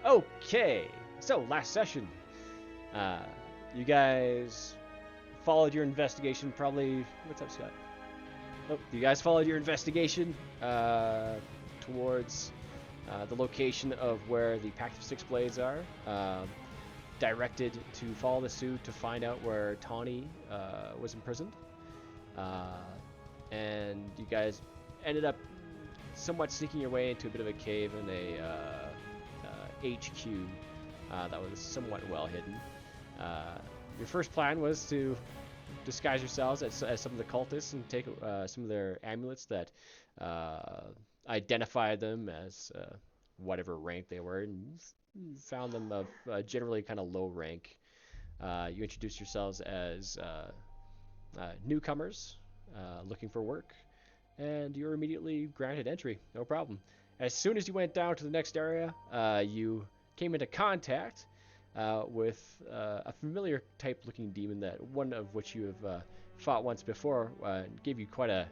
Okay, so last session, you guys followed your investigation. Probably, what's up, Scott? Oh, you guys followed your investigation towards the location of where the Pact of Six Blades are. Directed to follow the suit to find out where Tawny was imprisoned. And you guys ended up somewhat sneaking your way into a bit of a cave in a HQ that was somewhat well hidden. Your first plan was to disguise yourselves as some of the cultists and take some of their amulets that identified them as whatever rank they were, and found them of generally kind of low rank. You introduced yourselves as newcomers looking for work, and you were immediately granted entry, no problem. As soon as you went down to the next area, you came into contact with a familiar type looking demon, that one of which you have fought once before, gave you quite a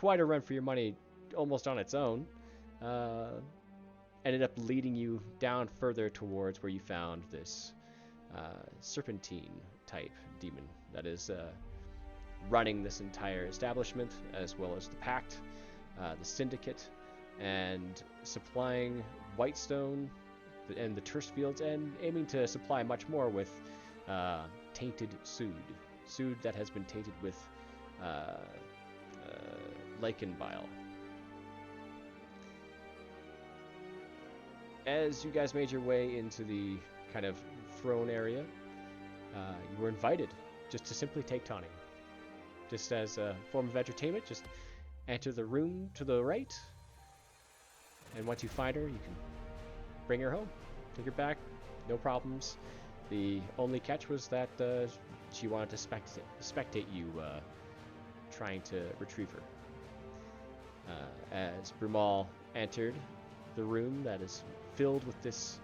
run for your money almost on its own. Ended up leading you down further towards where you found this serpentine type demon that is running this entire establishment, as well as the Pact, the Syndicate, and supplying Whitestone and the Terse Fields, and aiming to supply much more with tainted sood that has been tainted with lichen bile. As you guys made your way into the kind of throne area, you were invited just to simply take Tawny. Just as a form of entertainment, just enter the room to the right, and once you find her, you can bring her home. Take her back, no problems. The only catch was that she wanted to spectate you trying to retrieve her. As Brumal entered the room that is filled with this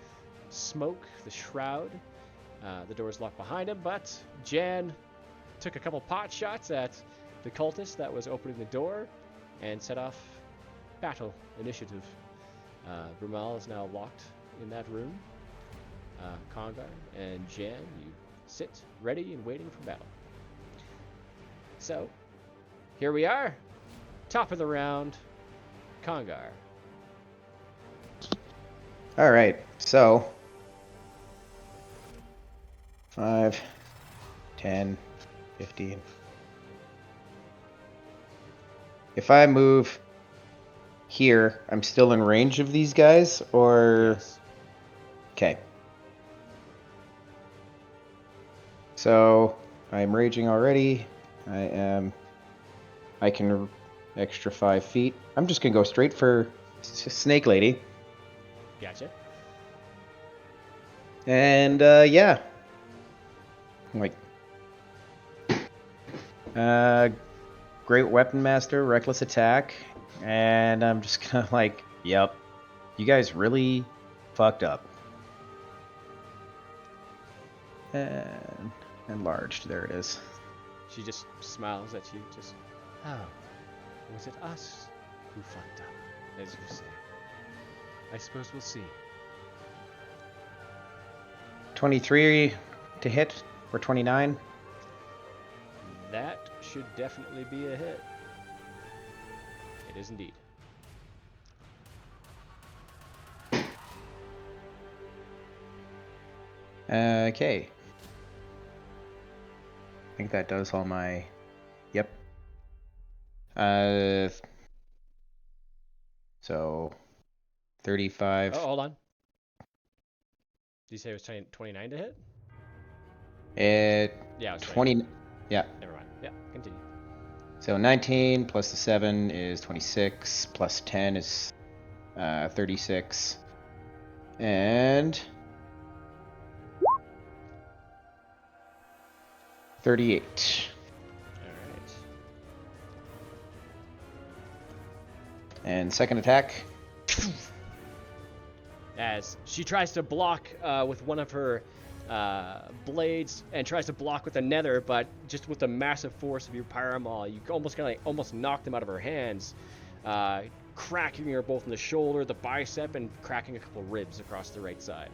smoke, the shroud, the door's locked behind him, but Jan took a couple pot shots at the cultist that was opening the door and set off battle initiative. Brumal is now locked in that room. Congar and Jan, you sit ready and waiting for battle. So, here we are. Top of the round, Congar. All right, so 5, 10, 15. If I move here, I'm still in range of these guys, or... Yes. Okay. So, I'm raging already. I can extra 5 feet. I'm just going to go straight for Snake Lady. Gotcha. And, yeah. Like... Great Weapon Master, Reckless Attack, and I'm just gonna like, yep, you guys really fucked up. And enlarged, there it is. She just smiles at you, just, oh, was it us who fucked up, as you say? I suppose we'll see. 23 to hit, or 29. That should definitely be a hit. It is indeed. Okay. I think that does all my... Yep. So... 35... Oh, hold on. Did you say it was 29 to hit? Yeah, it was 20... Yeah. Never mind. Yeah, continue. So 19 plus the 7 is 26, plus 10 is 36, and 38. Alright. And second attack. As she tries to block with one of her blades and tries to block with another, but just with the massive force of your pyramol, you almost knock them out of her hands. cracking her both in the shoulder, the bicep, and cracking a couple ribs across the right side.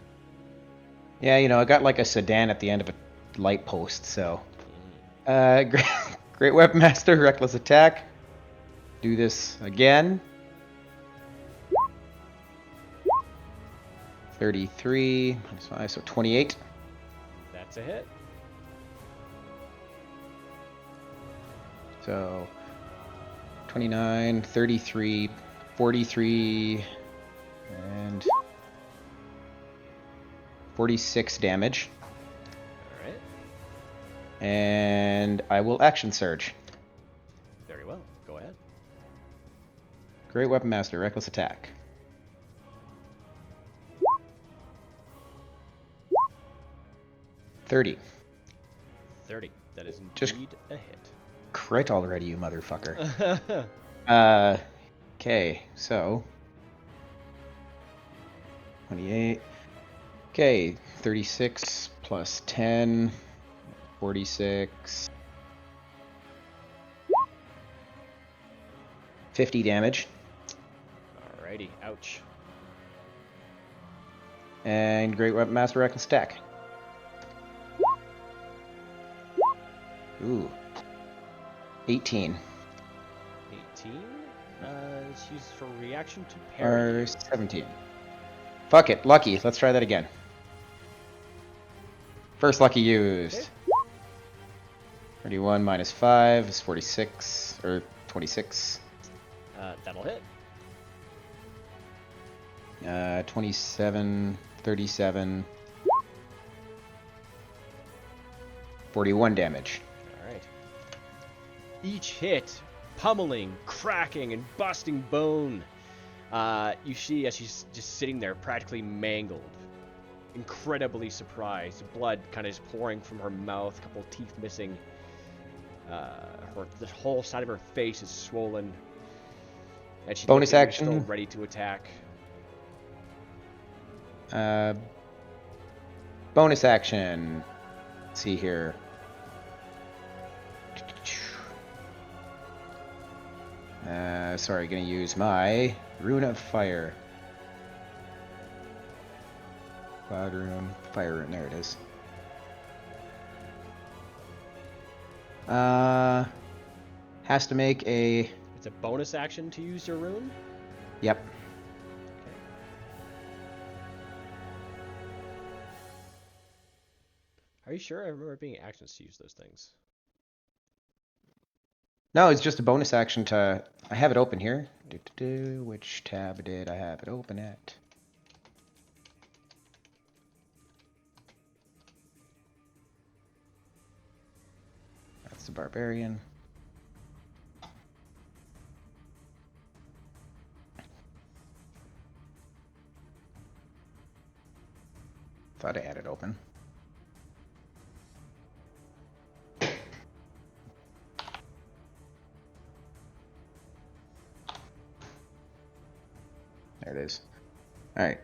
Yeah, I got like a sedan at the end of a light post, so. Great Weapon Master, Reckless Attack. Do this again. 33 minus 5, so 28. That's a hit. So 29, 33, 43, and 46 damage. All right. And I will action surge. Very well. Go ahead. Great Weapon Master, Reckless Attack. $30. 30. That is indeed Just a hit. Crit already, you motherfucker. Okay, so 28. Okay, 36 plus 10, 46. 50 damage. Alrighty, ouch. And Great Weapon Master, Reckless Attack. Ooh. 18. 18. She's for reaction to parry. Or 17. Fuck it, lucky. Let's try that again. First lucky used. Okay. 31 minus 5 is 46, or 26. That'll hit. 27, 37, 41 damage. Alright. Each hit, pummeling, cracking, and busting bone. You see as she's just sitting there practically mangled. Incredibly surprised. Blood kind of is pouring from her mouth, a couple teeth missing. The whole side of her face is swollen. And she's Bonus action. still ready to attack. Bonus action. Let's see here. Sorry, gonna use my Rune of Fire. Cloud Rune, Fire Rune, there it is. Has to make a... It's a bonus action to use your rune? Yep. Okay. Are you sure? I remember it being actions to use those things. No, it's just a bonus action to... I have it open here. Which tab did I have it open at? That's the Barbarian. Thought I had it open. There it is. All right.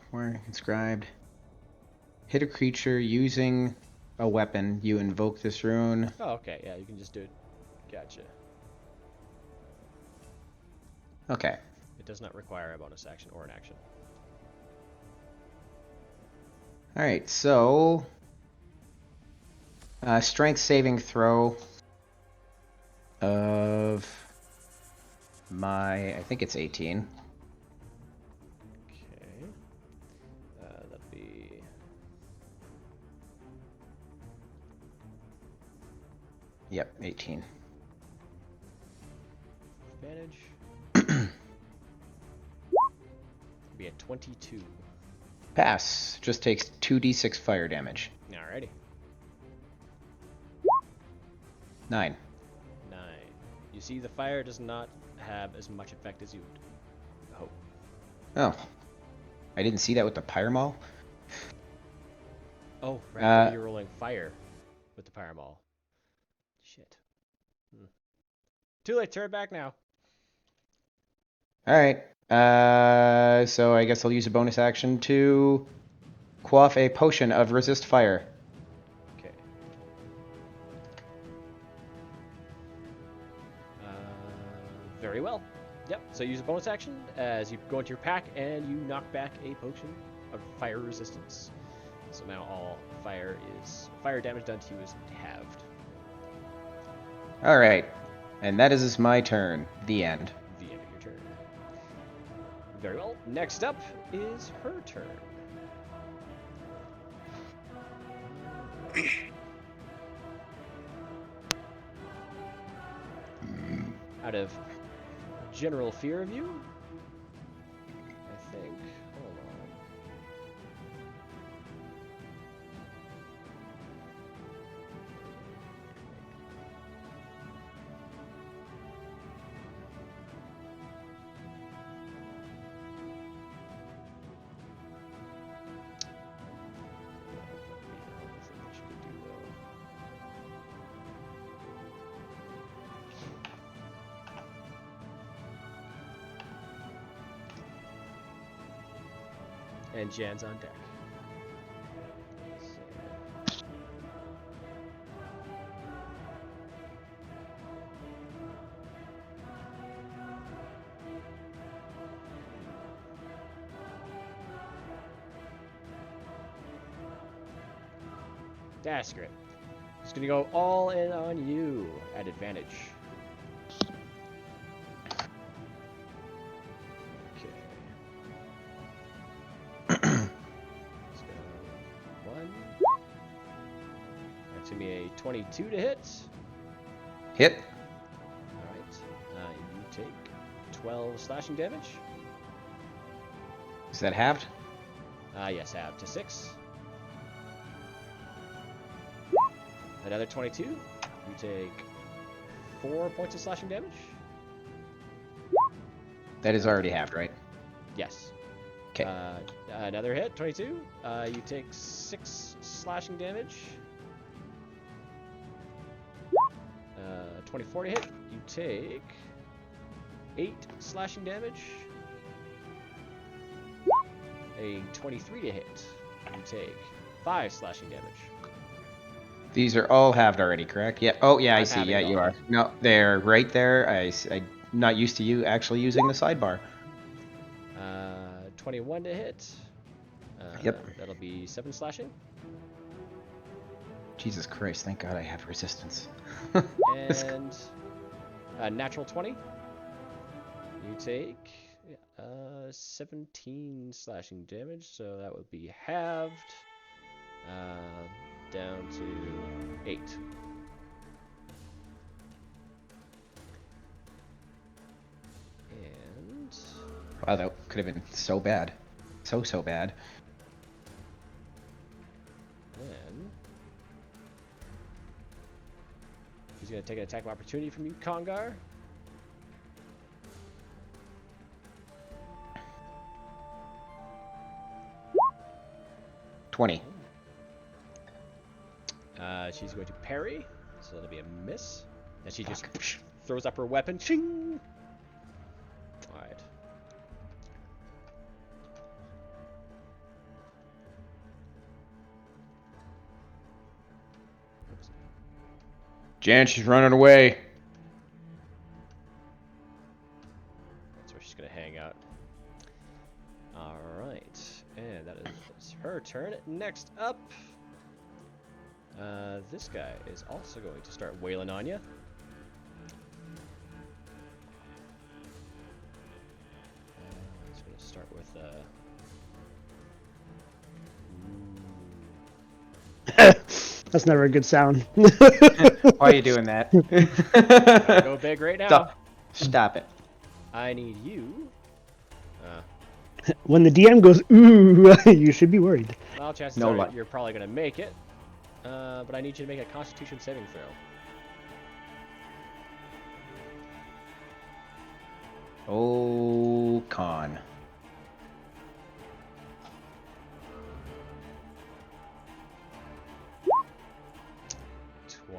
Where inscribed. Hit a creature using a weapon. You invoke this rune. Oh, okay. Yeah, you can just do it. Gotcha. Okay. It does not require a bonus action or an action. All right. So, strength saving throw of my. I think it's 18. Okay. That'd be... Yep, 18. Advantage. Be a 22. Pass. Just takes 2d6 fire damage. Alrighty. 9. 9. You see, the fire does not have as much effect as you would hope. Oh. I didn't see that with the Pyramol. Oh, right. You're rolling fire with the Pyramol. Shit. Too late. Turn it back now. All right. So I guess I'll use a bonus action to quaff a potion of resist fire. Okay. Very well. Yep. So use a bonus action as you go into your pack and you knock back a potion of fire resistance. So now all fire damage done to you is halved. All right, and that is my turn. The end. The end of your turn. Very well. Next up is her turn. Out of general fear of you, I think. Hold on. And Jan's on deck. That's great. It's gonna go all in on you at advantage. That's gonna be a 22 to hit. Hit. Alright. You take 12 slashing damage. Is that halved? Yes, half to 6. Another 22. You take 4 points of slashing damage. That is already halved, right? Yes. Okay. Another hit, 22. You take 6 slashing damage. 24 to hit. You take 8 slashing damage. A 23 to hit. You take 5 slashing damage. These are all halved already, correct? Yeah. Oh, yeah, I see. Yeah, you are. No, they're right there. I'm not used to you actually using the sidebar. 21 to hit. Yep. That'll be 7 slashing. Jesus Christ, thank God I have resistance. And natural 20. You take 17 slashing damage, so that would be halved. Down to 8. And Wow, that could have been so bad. So bad. then he's going to take an attack of opportunity from you, Congar. $20. She's going to parry, so that'll be a miss. And she just throws up her weapon. Ching! Alright. Jan, she's running away. That's where she's going to hang out. Alright. And that is her turn. Next up, this guy is also going to start wailing on you. He's going to start with That's never a good sound. Why are you doing that? Gotta go big right now. Stop it. I need you. When the DM goes, ooh, you should be worried. Well, chances No are luck. you're probably going to make it. But I need you to make a Constitution saving throw. Oh, con.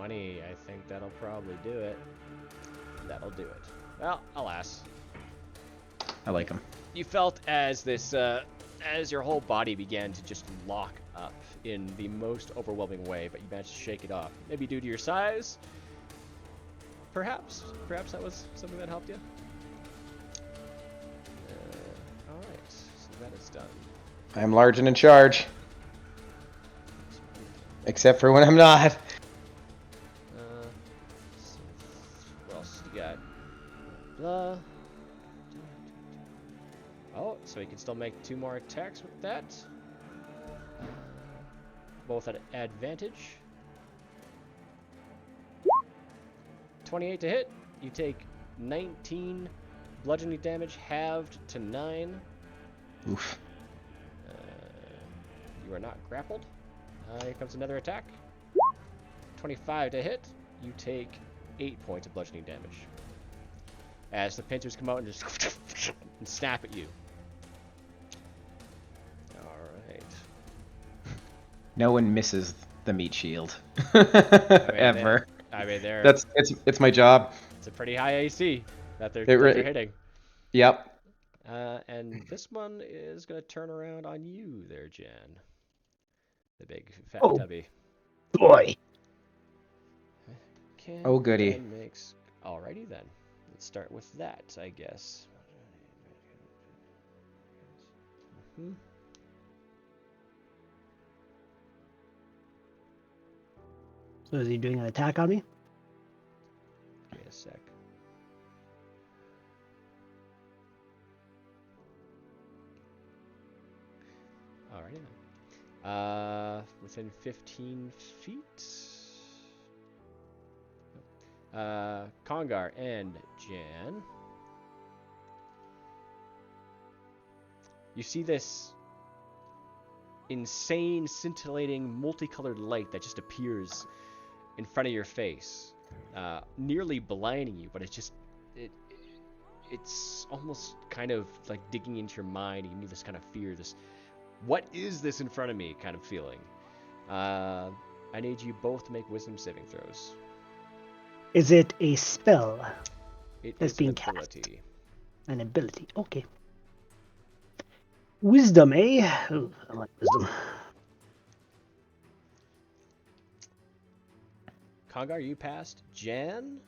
I think that'll probably do it. That'll do it. Well, alas. I like him. You felt as this as your whole body began to just lock up in the most overwhelming way, but you managed to shake it off. Maybe due to your size. Perhaps that was something that helped you. All right, so that is done. I'm large and in charge. Except for when I'm not. So what else you got? Blah. Oh, so he can still make 2 more attacks with that. Both at advantage. 28 to hit. You take 19 bludgeoning damage, halved to 9. Oof. You are not grappled. Here comes another attack. 25 to hit. You take 8 points of bludgeoning damage. As the pincers come out and just and snap at you. Alright. No one misses the meat shield. Ever. It's my job. It's a pretty high AC that they're hitting. Yep. And this one is going to turn around on you there, Jan. The big fat tubby. Boy. Oh, goody. Alrighty then. Let's start with that, I guess. So is he doing an attack on me? Wait a sec. Alrighty then. Within 15 feet. Congar and Jan. You see this insane, scintillating, multicolored light that just appears in front of your face, nearly blinding you, but it's almost kind of like digging into your mind, and you need this kind of fear, this what is this in front of me kind of feeling. I need you both to make wisdom saving throws. Is it a spell It's being an cast? ability. An ability. Okay. Wisdom, eh? Ooh, I like wisdom. Congar, you passed. Jan,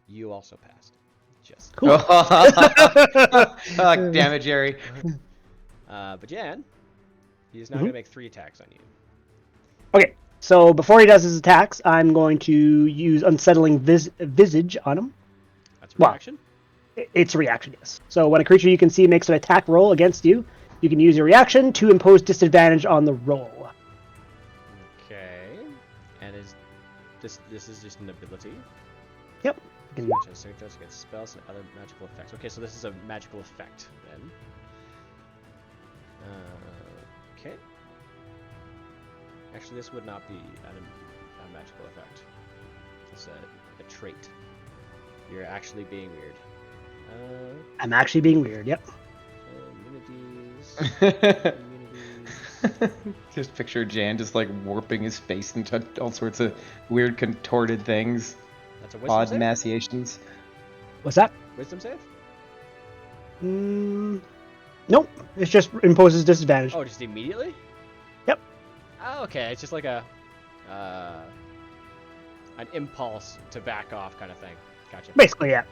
you also passed. Just. Cool. Oh, damn it, Jerry. But Jan, he's now going to make 3 attacks on you. Okay, so before he does his attacks, I'm going to use Unsettling Visage on him. That's a reaction? It's a reaction, yes. So when a creature you can see makes an attack roll against you, you can use your reaction to impose disadvantage on the roll. Okay. And this is just an ability? Yep. Against spells and other magical effects. Okay, so this is a magical effect then. Okay. Actually, this would not be a magical effect. It's a trait. You're actually being weird. I'm actually being weird, yep. Immunities. Just picture Jan just like warping his face into all sorts of weird contorted things. That's a wisdom Odd save? emaciations. What's that? Wisdom save? Nope. It just imposes disadvantage. Oh, just immediately? Yep. Oh, okay. It's just like an impulse to back off kind of thing. Gotcha. Basically, yeah.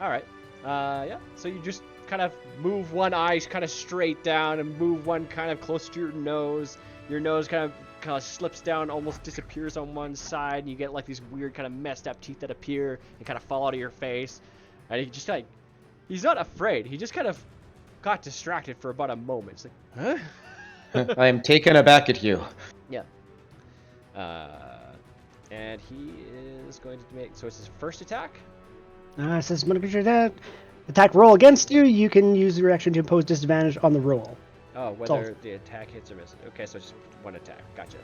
All right. Yeah. So you just kind of move one eye kind of straight down and move one kind of close to your nose. Your nose kind of slips down, almost disappears on one side, and you get like these weird kind of messed up teeth that appear and kind of fall out of your face. And he just like, he's not afraid. He just kind of got distracted for about a moment. It's like, huh? I am taken aback at you. Yeah. And he is going to make, so it's his first attack. It says when a creature that attack roll against you, you can use the reaction to impose disadvantage on the roll. Oh, whether the attack hits or misses. Okay, so just one attack. Gotcha.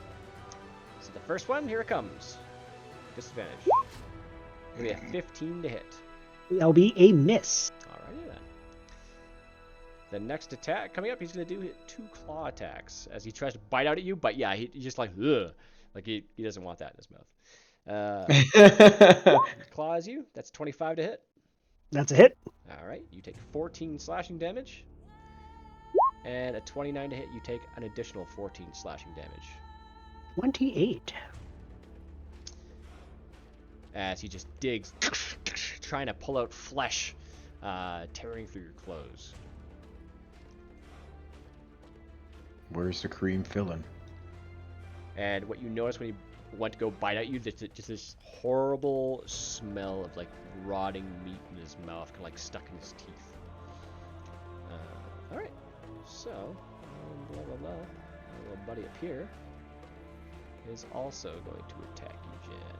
So the first one, here it comes. Disadvantage. Gonna be a 15 to hit. That'll be a miss. Alrighty then. The next attack coming up, he's gonna do 2 claw attacks as he tries to bite out at you. But yeah, he just like, ugh, like he doesn't want that in his mouth. Claws you. That's 25 to hit. That's a hit. All right, you take 14 slashing damage. And a 29 to hit, you take an additional 14 slashing damage. 28. As he just digs, trying to pull out flesh, tearing through your clothes. Where's the cream filling? And what you notice when he went to go bite at you, just this horrible smell of like rotting meat in his mouth, kind of like stuck in his teeth. All right, so blah blah blah. Our little buddy up here is also going to attack you, Jan.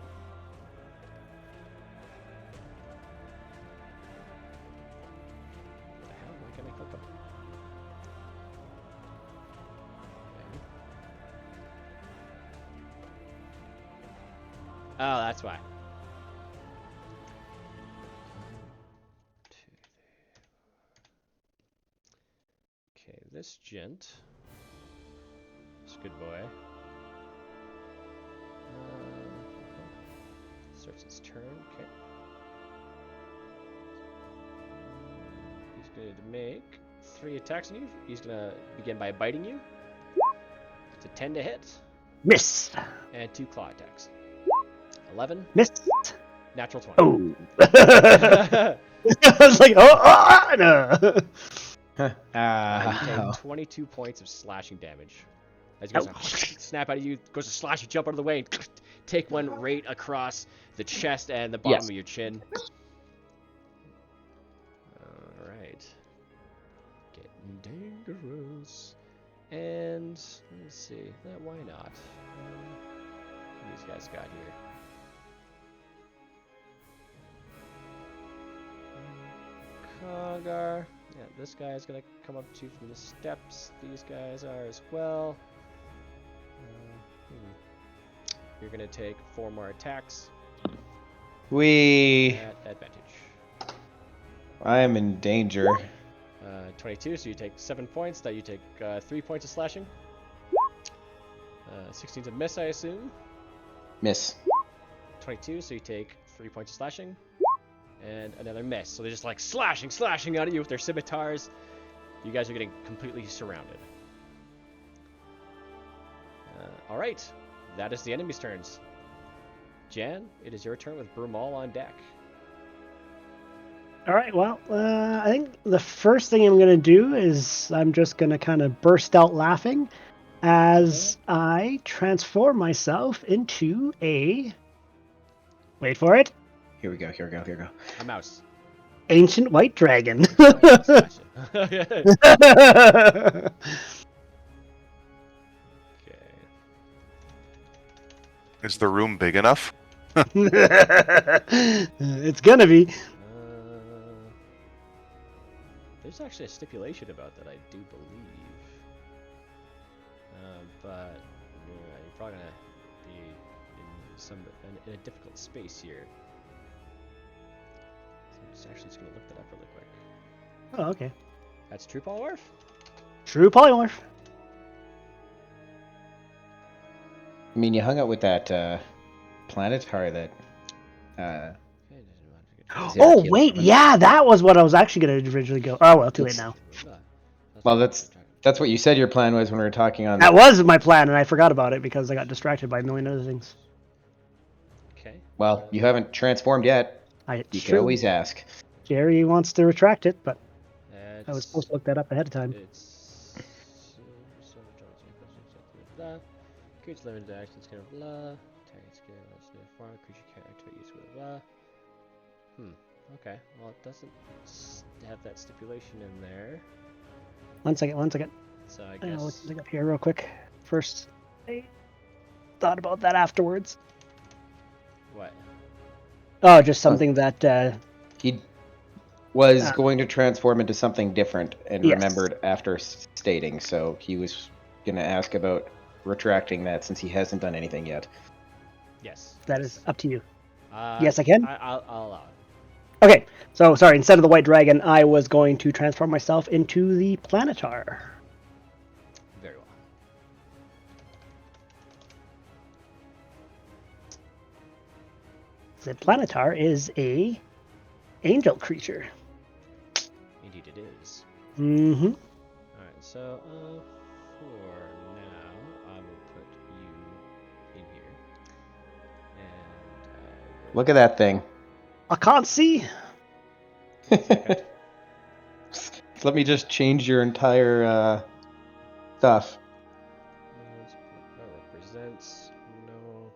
What the hell? Why can't I click up? Oh, that's why. 1, 2, 3. Okay, this gent. It's a good boy. Starts its turn. Okay. He's going to make 3 attacks on you. He's going to begin by biting you. It's a 10 to hit. Miss. And 2 claw attacks. 11. Miss. Natural 20. Oh. I was like, no. You take 22 points of slashing damage. As he goes to snap out of you, goes to slash, you jump out of the way, and take one right across the chest and the bottom of your chin. Alright. Getting dangerous. And, let's see, why not? What these guys got here? Congar. Yeah, this guy is going to come up to you from the steps. These guys are as well. You're going to take 4 more attacks. At advantage. I am in danger. 22, so you take 7 points. That you take 3 points of slashing. 16's a miss, I assume. Miss. 22, so you take 3 points of slashing. And another miss. So they're just like slashing out at you with their scimitars. You guys are getting completely surrounded. Alright, that is the enemy's turns. Jan, it is your turn with Brumal on deck. Alright, well, I think the first thing I'm going to do is I'm just going to kind of burst out laughing as I transform myself into a... Wait for it. Here we go. A mouse. Ancient white dragon. Okay. Is the room big enough? It's gonna be. There's actually a stipulation about that, I do believe. But you're probably gonna be in a difficult space here. So I'm just gonna look that up really quick. Oh, okay. That's true polymorph? True polymorph. I mean, you hung out with that planetar that. Oh wait, yeah, that was what I was actually gonna originally go. Oh well, too late now. Well, that's what you said your plan was when we were talking on. That was my plan, and I forgot about it because I got distracted by a million other things. Okay. Well, you haven't transformed yet. You can always ask. Jerry wants to retract it, but I was supposed to look that up ahead of time. It's creature limited actions kind of blah. Target skill is new form. Creature can't activate use with blah. Okay. Well, it doesn't have that stipulation in there. One second. So I I'll guess. look something up here real quick. First, I thought about that afterwards. What? Oh, just something that He was going to transform into something different and remembered after stating, so he was going to ask about retracting that since he hasn't done anything yet. Yes. that is up to you. Yes, I can? I'll allow it. Okay, so sorry, instead of the white dragon, I was going to transform myself into the planetar. Very well. The planetar is a angel creature. Indeed it is. Mm-hmm. Alright, So, for now, I'm gonna put you in here, and Look at that thing. I can't see. Let me just change your entire stuff. Represents know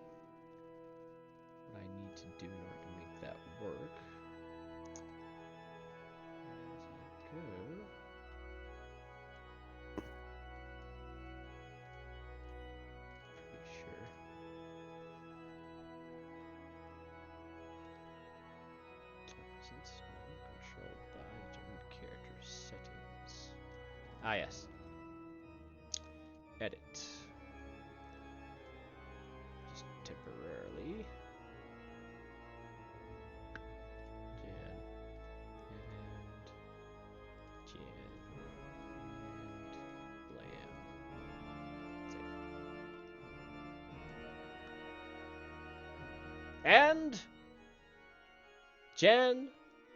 what I need to do in order to make that work. As I go. Pretty sure. Represents controlled by different character settings. Ah, yes. Edit. Just temporarily. Jan. And Jan. And Blam. That's it. And Jan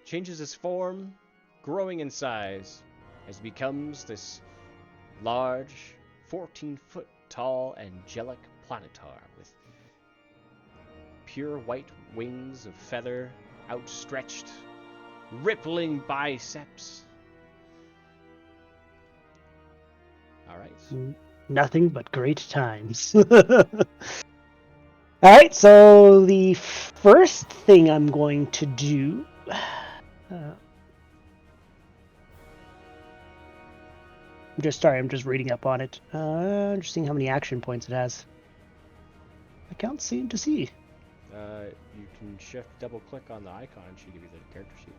changes his form, growing in size, as he becomes this large, 14-foot tall, angelic planetar with pure white wings of feather, outstretched, rippling biceps. Alright. Nothing but great times. Alright, so the first thing I'm going to do... I'm just reading up on it. Just seeing how many action points it has. I can't seem to see. You can shift double click on the icon, it should give you the character sheet.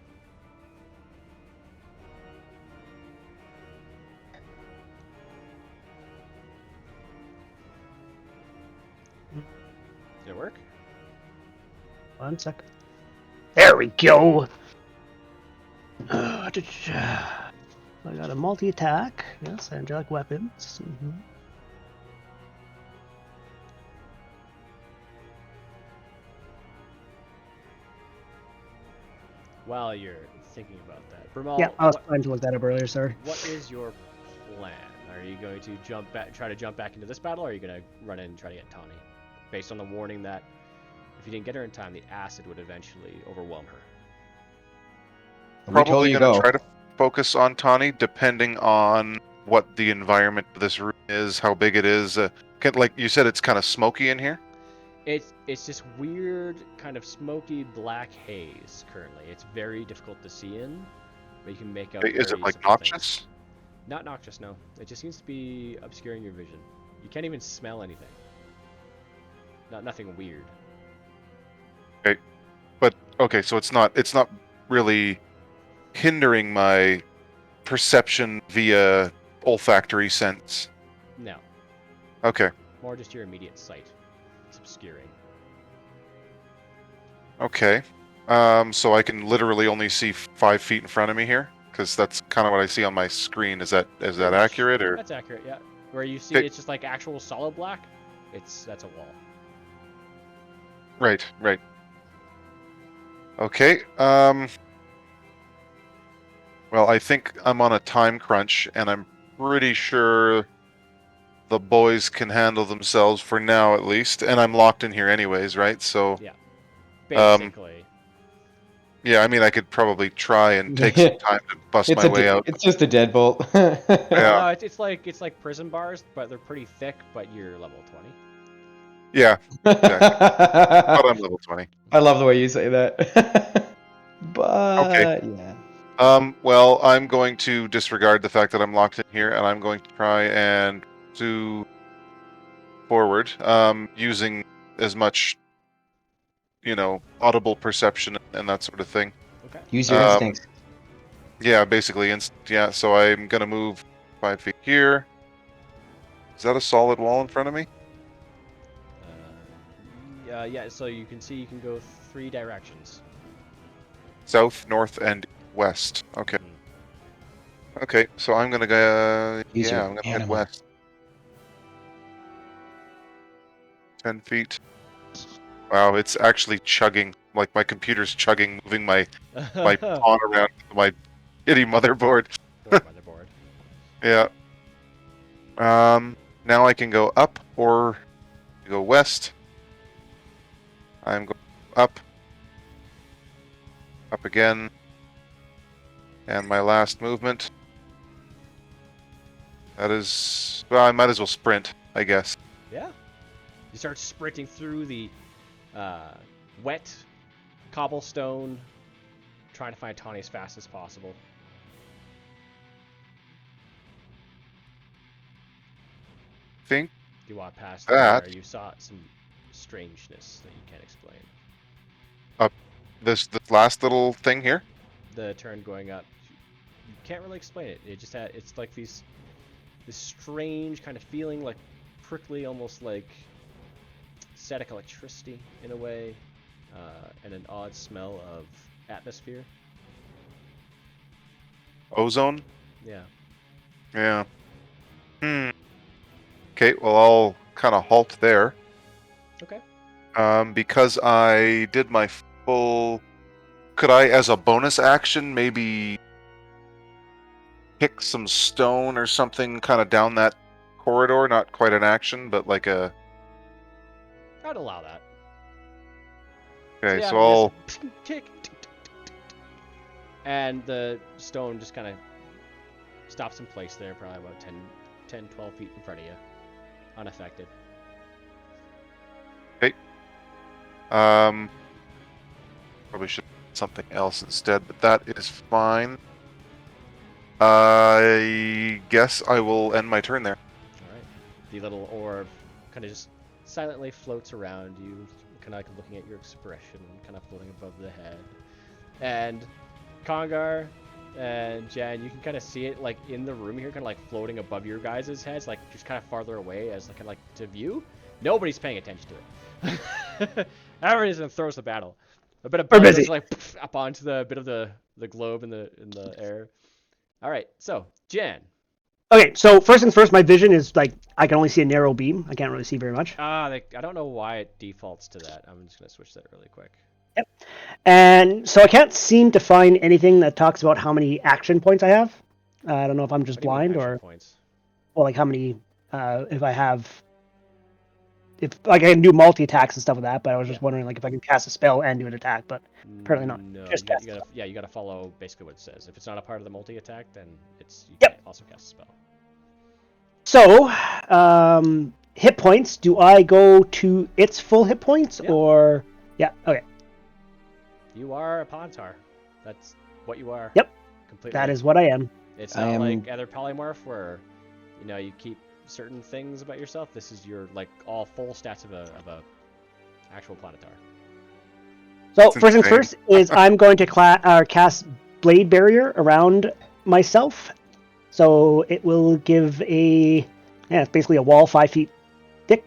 Did it work? 1 second. There we go! I got a multi-attack. Yes, angelic weapons. While you're thinking about that, Brumal, Yeah, I was trying to look that up earlier, sorry. what is your plan? Are you going to try to jump back into this battle, or are you going to run in and try to get Tawny? Based on the warning that if you didn't get her in time, the acid would eventually overwhelm her. Probably going to try to focus on Tawny, depending on what the environment of this room is, how big it is. Like you said, it's kind of smoky in here. It's this weird kind of smoky black haze currently. It's very difficult to see in, but you can make out. Is it very like simple noxious? things. Not noxious, no. It just seems to be obscuring your vision. You can't even smell anything. Nothing weird. Okay, but okay, so it's not really hindering my perception via olfactory sense. No. Okay. More just your immediate sight. It's obscuring. Okay. So I can literally only see 5 feet in front of me here, because that's kind of what I see on my screen. Is that accurate, or? That's accurate, yeah. Where you see it's just like actual solid black, that's a wall. Right. Okay. Well, I think I'm on a time crunch, and I'm pretty sure the boys can handle themselves for now, at least. And I'm locked in here anyways, right? So. Yeah. Basically. Yeah, I mean, I could probably try and take some time to bust my way out. It's just a deadbolt. No, it's like prison bars, but they're pretty thick. But you're level 20. Yeah, exactly. But I'm level 20. I love the way you say that. But Okay. yeah. Well, I'm going to disregard the fact that I'm locked in here, and I'm going to try and do forward, using as much, audible perception and that sort of thing. Okay. Use your instincts. Yeah, basically, yeah. So I'm gonna move 5 feet here. Is that a solid wall in front of me? Yeah. So you can see you can go 3 directions. South, north, and west. Okay. Okay, so I'm gonna go. I'm gonna head west. 10 feet. Wow, it's actually chugging. Like my computer's chugging, moving my pawn around my kitty motherboard. Motherboard. Yeah. Now I can go up or go west. I'm going up again, and my last movement. That is, well, I might as well sprint, I guess. Yeah. You start sprinting through the wet cobblestone, trying to find Tawny as fast as possible. Think You walk past that where you saw some strangeness that you can't explain. this last little thing here. The turn going up, you can't really explain it. It's like this strange kind of feeling, like prickly, almost like static electricity in a way, and an odd smell of atmosphere. Ozone. Yeah. Yeah. Okay, well, I'll kind of halt there. Okay. Because I did my full... Could I, as a bonus action, maybe pick some stone or something kind of down that corridor? Not quite an action, but like a... I'd allow that. Okay, yeah, so I'll... tick, and the stone just kind of stops in place there, probably about 10, 12 feet in front of you. Unaffected. Okay. Probably should do something else instead, but that is fine. I guess I will end my turn there. Alright. The little orb kind of just silently floats around you, kind of like looking at your expression, kind of floating above the head. And Congar and Jan, you can kind of see it like in the room here, kind of like floating above your guys' heads, like just kind of farther away as kind of like to view. Nobody's paying attention to it. Everybody's in the throes of battle. A bit of blood goes like up onto the bit of the globe in the air. All right, so Jan. Okay, so first things first, my vision is like I can only see a narrow beam. I can't really see very much. I don't know why it defaults to that. I'm just gonna switch that really quick. Yep. And so I can't seem to find anything that talks about how many action points I have. I don't know if I'm just blind or points? Well, like how many if I have. If like I can do multi attacks and stuff with that, but I was just wondering like if I can cast a spell and do an attack, but apparently not. No, just you gotta follow basically what it says. If it's not a part of the multi attack, then you Yep. can also cast a spell. So, hit points. Do I go to its full hit points or? Yeah. Okay. You are a Pontar. That's what you are. Yep. Completely. That is what I am. It's not like other polymorph where, you keep certain things about yourself. This is your like all full stats of a actual planetar. So first things first is I'm going to cast Blade Barrier around myself. So it will give it's basically a wall 5 feet thick.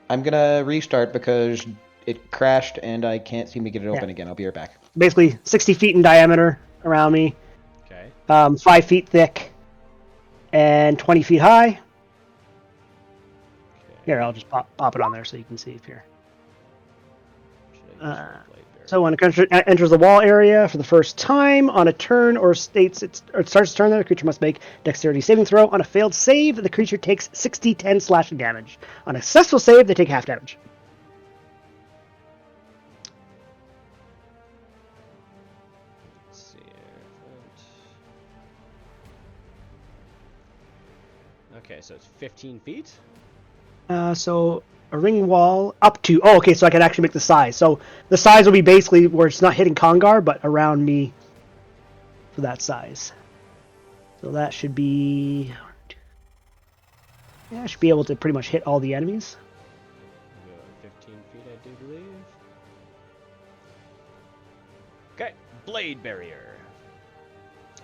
I'm gonna restart because it crashed and I can't seem to get it open again. I'll be right back. Basically 60 feet in diameter around me. Okay. 5 feet thick and 20 feet high. Okay. Here, I'll just pop it on there so you can see if you're. So when it enters the wall area for the first time on a turn or starts its turn there, the creature must make dexterity saving throw. On a failed save, the creature takes 60-10 slashing damage. On a successful save, they take half damage. Let's see here. Okay, so it's 15 feet. So a ring wall up to... Oh, okay, so I can actually make the size. So the size will be basically where it's not hitting Congar, but around me for that size. So that should be... Yeah, I should be able to pretty much hit all the enemies. 15 feet, I do believe. Okay, Blade Barrier.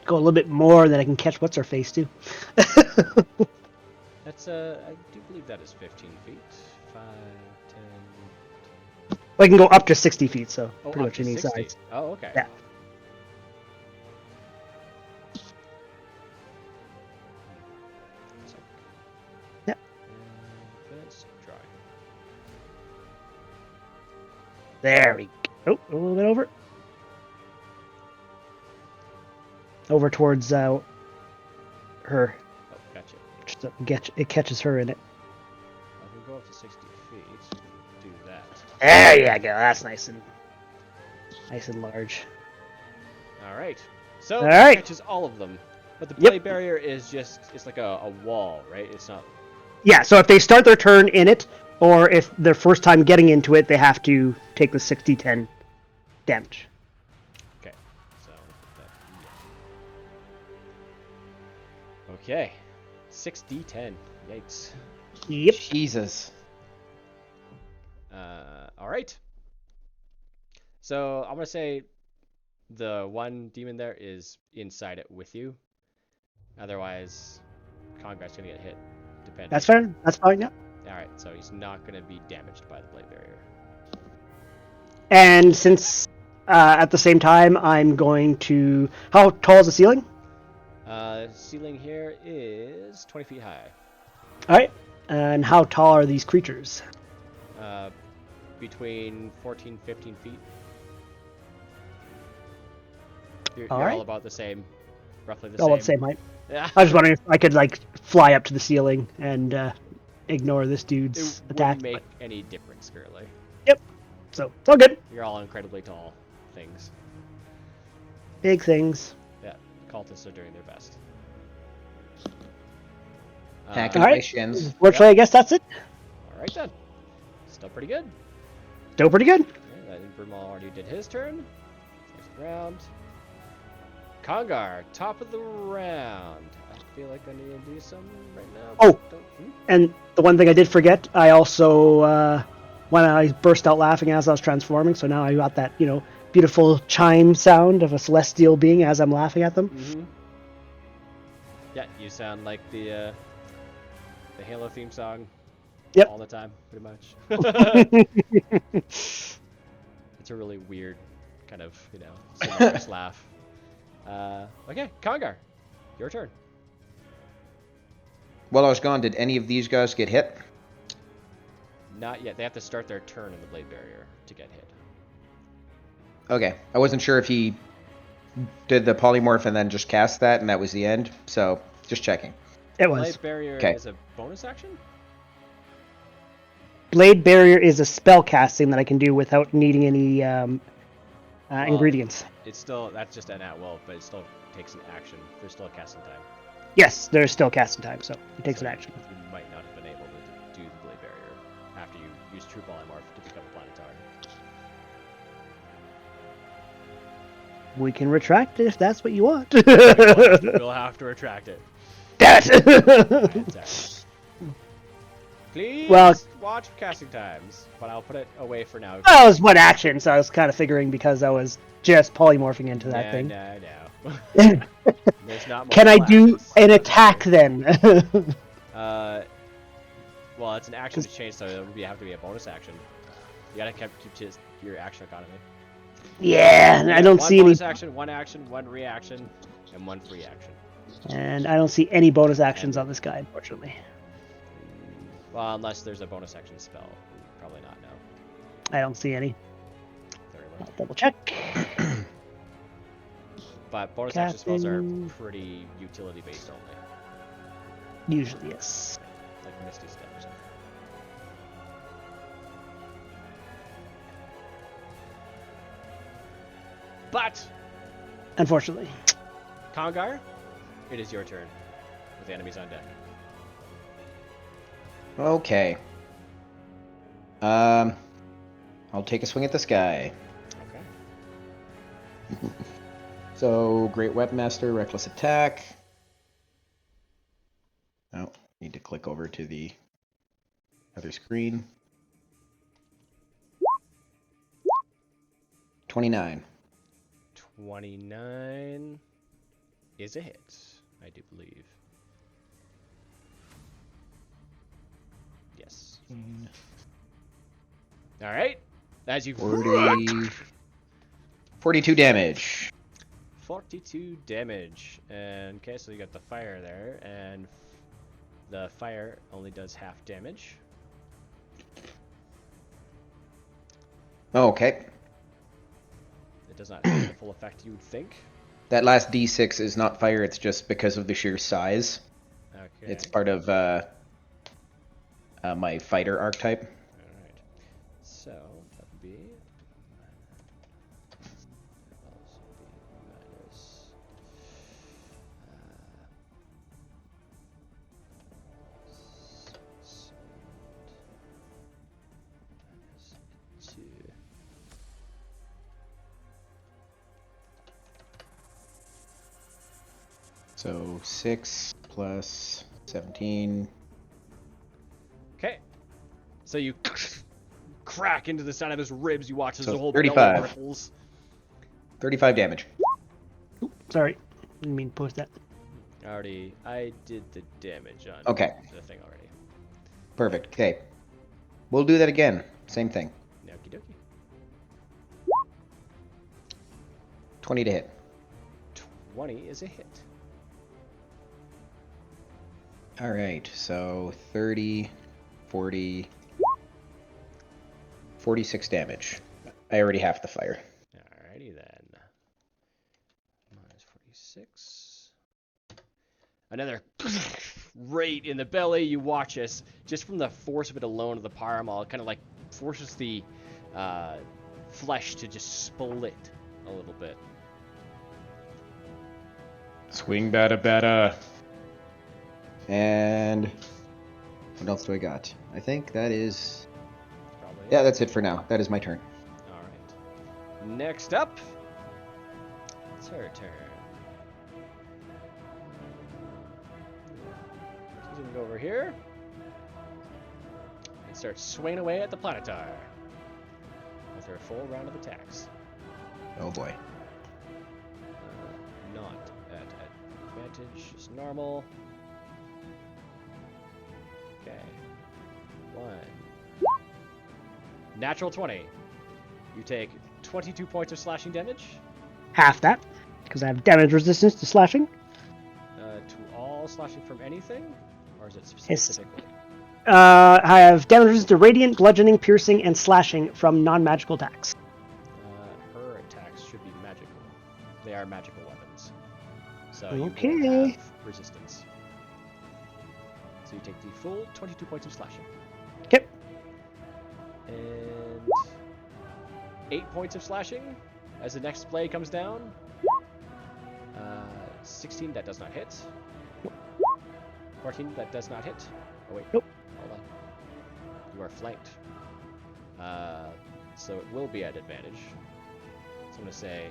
Go a little bit more, then I can catch what's-her-face, too. That's, I do believe that is 15 feet. 5, 10... Well, I can go up to 60 feet, so pretty up much to any 60. size. Oh, okay. Yeah. Yeah. Let's try. There we go. Oh, a little bit over. Over towards her. Oh, gotcha. so it catches her in it. I can go up to 60 feet. Do that. There you go. That's nice and large. All right. So All right. it catches all of them. But the Yep. blade barrier is it's like a wall, right? It's not. Yeah. So if they start their turn in it, or if their first time getting into it, they have to take the 60-10 damage. Okay. So. Yeah. Okay. 6d10. Yikes. Yep. Jesus. All right. So I'm gonna say the one demon there is inside it with you. Otherwise, Congar's gonna get hit. Depending. That's fair. That's fine. Yeah. All right. So he's not gonna be damaged by the blade barrier. And since at the same time, I'm going to. How tall is the ceiling? Ceiling here is 20 feet high. All right. And how tall are these creatures? Between 14, 15 feet. You're All all right. about the same, roughly the All same. about the same height. Yeah. I was wondering if I could like fly up to the ceiling and ignore this It dude's attack. wouldn't make any difference, currently. So it's all good. You're all incredibly tall things. Big things. Yeah, cultists are doing their best. Hacking All my right. shins. Unfortunately, I guess that's it. All right then. Still pretty good. Still pretty good. Yeah, I think Brumal already did his turn. Next round. Congar, top of the round. I feel like I need to do something right now. Oh. Don't. And the one thing I did forget, I also when I burst out laughing as I was transforming. So now I got that beautiful chime sound of a celestial being as I'm laughing at them. Mm-hmm. Yeah, you sound like the Halo theme song. Yep. All the time, pretty much. It's a really weird kind of, sonorous laugh. Okay, Congar, your turn. While I was gone, did any of these guys get hit? Not yet. They have to start their turn in the blade barrier to get hit. Okay. I wasn't sure if he did the polymorph and then just cast that and that was the end. So, just checking. It was. Blade barrier Okay. is a bonus action? Blade barrier is a spell casting that I can do without needing any ingredients. It's still, that's just an at will, but it still takes an action. There's still a casting time. Yes, there's still casting time, so it takes So an action. You might not have been able to do the blade barrier after you use True Polymorph to become a planetary. We can retract it if that's what you want. We'll have to retract it. Damn it! Planetary. Please Well- watch casting times, but I'll put it away for now. That was one action, so I was kind of figuring because I was just polymorphing into that thing. No. There's not Can I multiple do actions. an attack then? Well, it's an action to change, so it would have to be a bonus action. You gotta keep your action economy. Yeah, and I don't one see any, bonus action, one reaction, and one free action. and I don't see any bonus actions on this guy, unfortunately. Well, unless there's a bonus action spell. Probably not, no. I don't see any. Very well. I'll double check. But bonus action spells are Casting. pretty utility based only. Usually, yes. Like Misty Step or something. But, Unfortunately. Congar, it is your turn. With the enemies on deck. Okay. I'll take a swing at this guy. Okay. So, Great Webmaster, Reckless Attack. Oh, need to click over to the other screen. 29. 29 is a hit, I do believe. Yes. All right. As you 42 damage. 42 damage. And okay, so you got the fire there, and the fire only does half damage. Okay. It does not have the full effect you would think. That last D6 is not fire, it's just because of the sheer size. Okay. It's part of my fighter archetype. All right. So that would be also be minus. Minus 2. So 6 plus 17. Okay. So you crack into the side of his ribs. You watch as So the whole belly 35. ripples. 35 damage. Sorry, didn't mean to post that. I did the damage on Okay. the thing already. Perfect. Okay. We'll do that again. Same thing. Okie dokie. 20 to hit. 20 is a hit. All right. So 30, 40, 46 damage. I already have the fire. Alrighty then. Minus 46. Another right in the belly. You watch as, just from the force of it alone of the pyramol, it kind of like forces the flesh to just split a little bit. Swing bada. And what else do I got? I think that is... Probably. Yeah, that's it for now. That is my turn. Alright. Next up, it's her turn. She's gonna go over here and start swinging away at the Planetar with her full round of attacks. Oh boy. Not at advantage, just normal. Okay. 1. Natural 20. You take 22 points of slashing damage. Half that, because I have damage resistance to slashing. To all slashing from anything? Or is it Yes. specifically? I have damage resistance to radiant, bludgeoning, piercing, and slashing from non-magical attacks. Her attacks should be magical. They are magical weapons. So Okay. you will have resistance. So you take the full 22 points of slashing. Okay. And 8 points of slashing as the next blade comes down. 16, that does not hit. 14, that does not hit. Oh wait, Nope. hold on. You are flanked. So it will be at advantage. So I'm gonna say,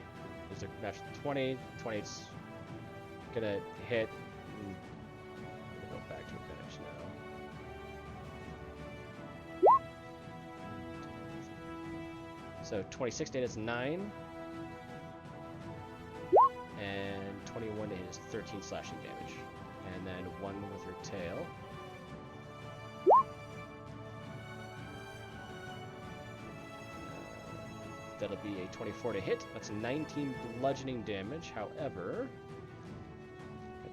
there's a natural 20. 20's gonna hit. I'm gonna go back to advantage now. So 26 to hit is 9. And 21 to hit is 13 slashing damage. And then 1 with her tail. That'll be a 24 to hit. That's 19 bludgeoning damage. However,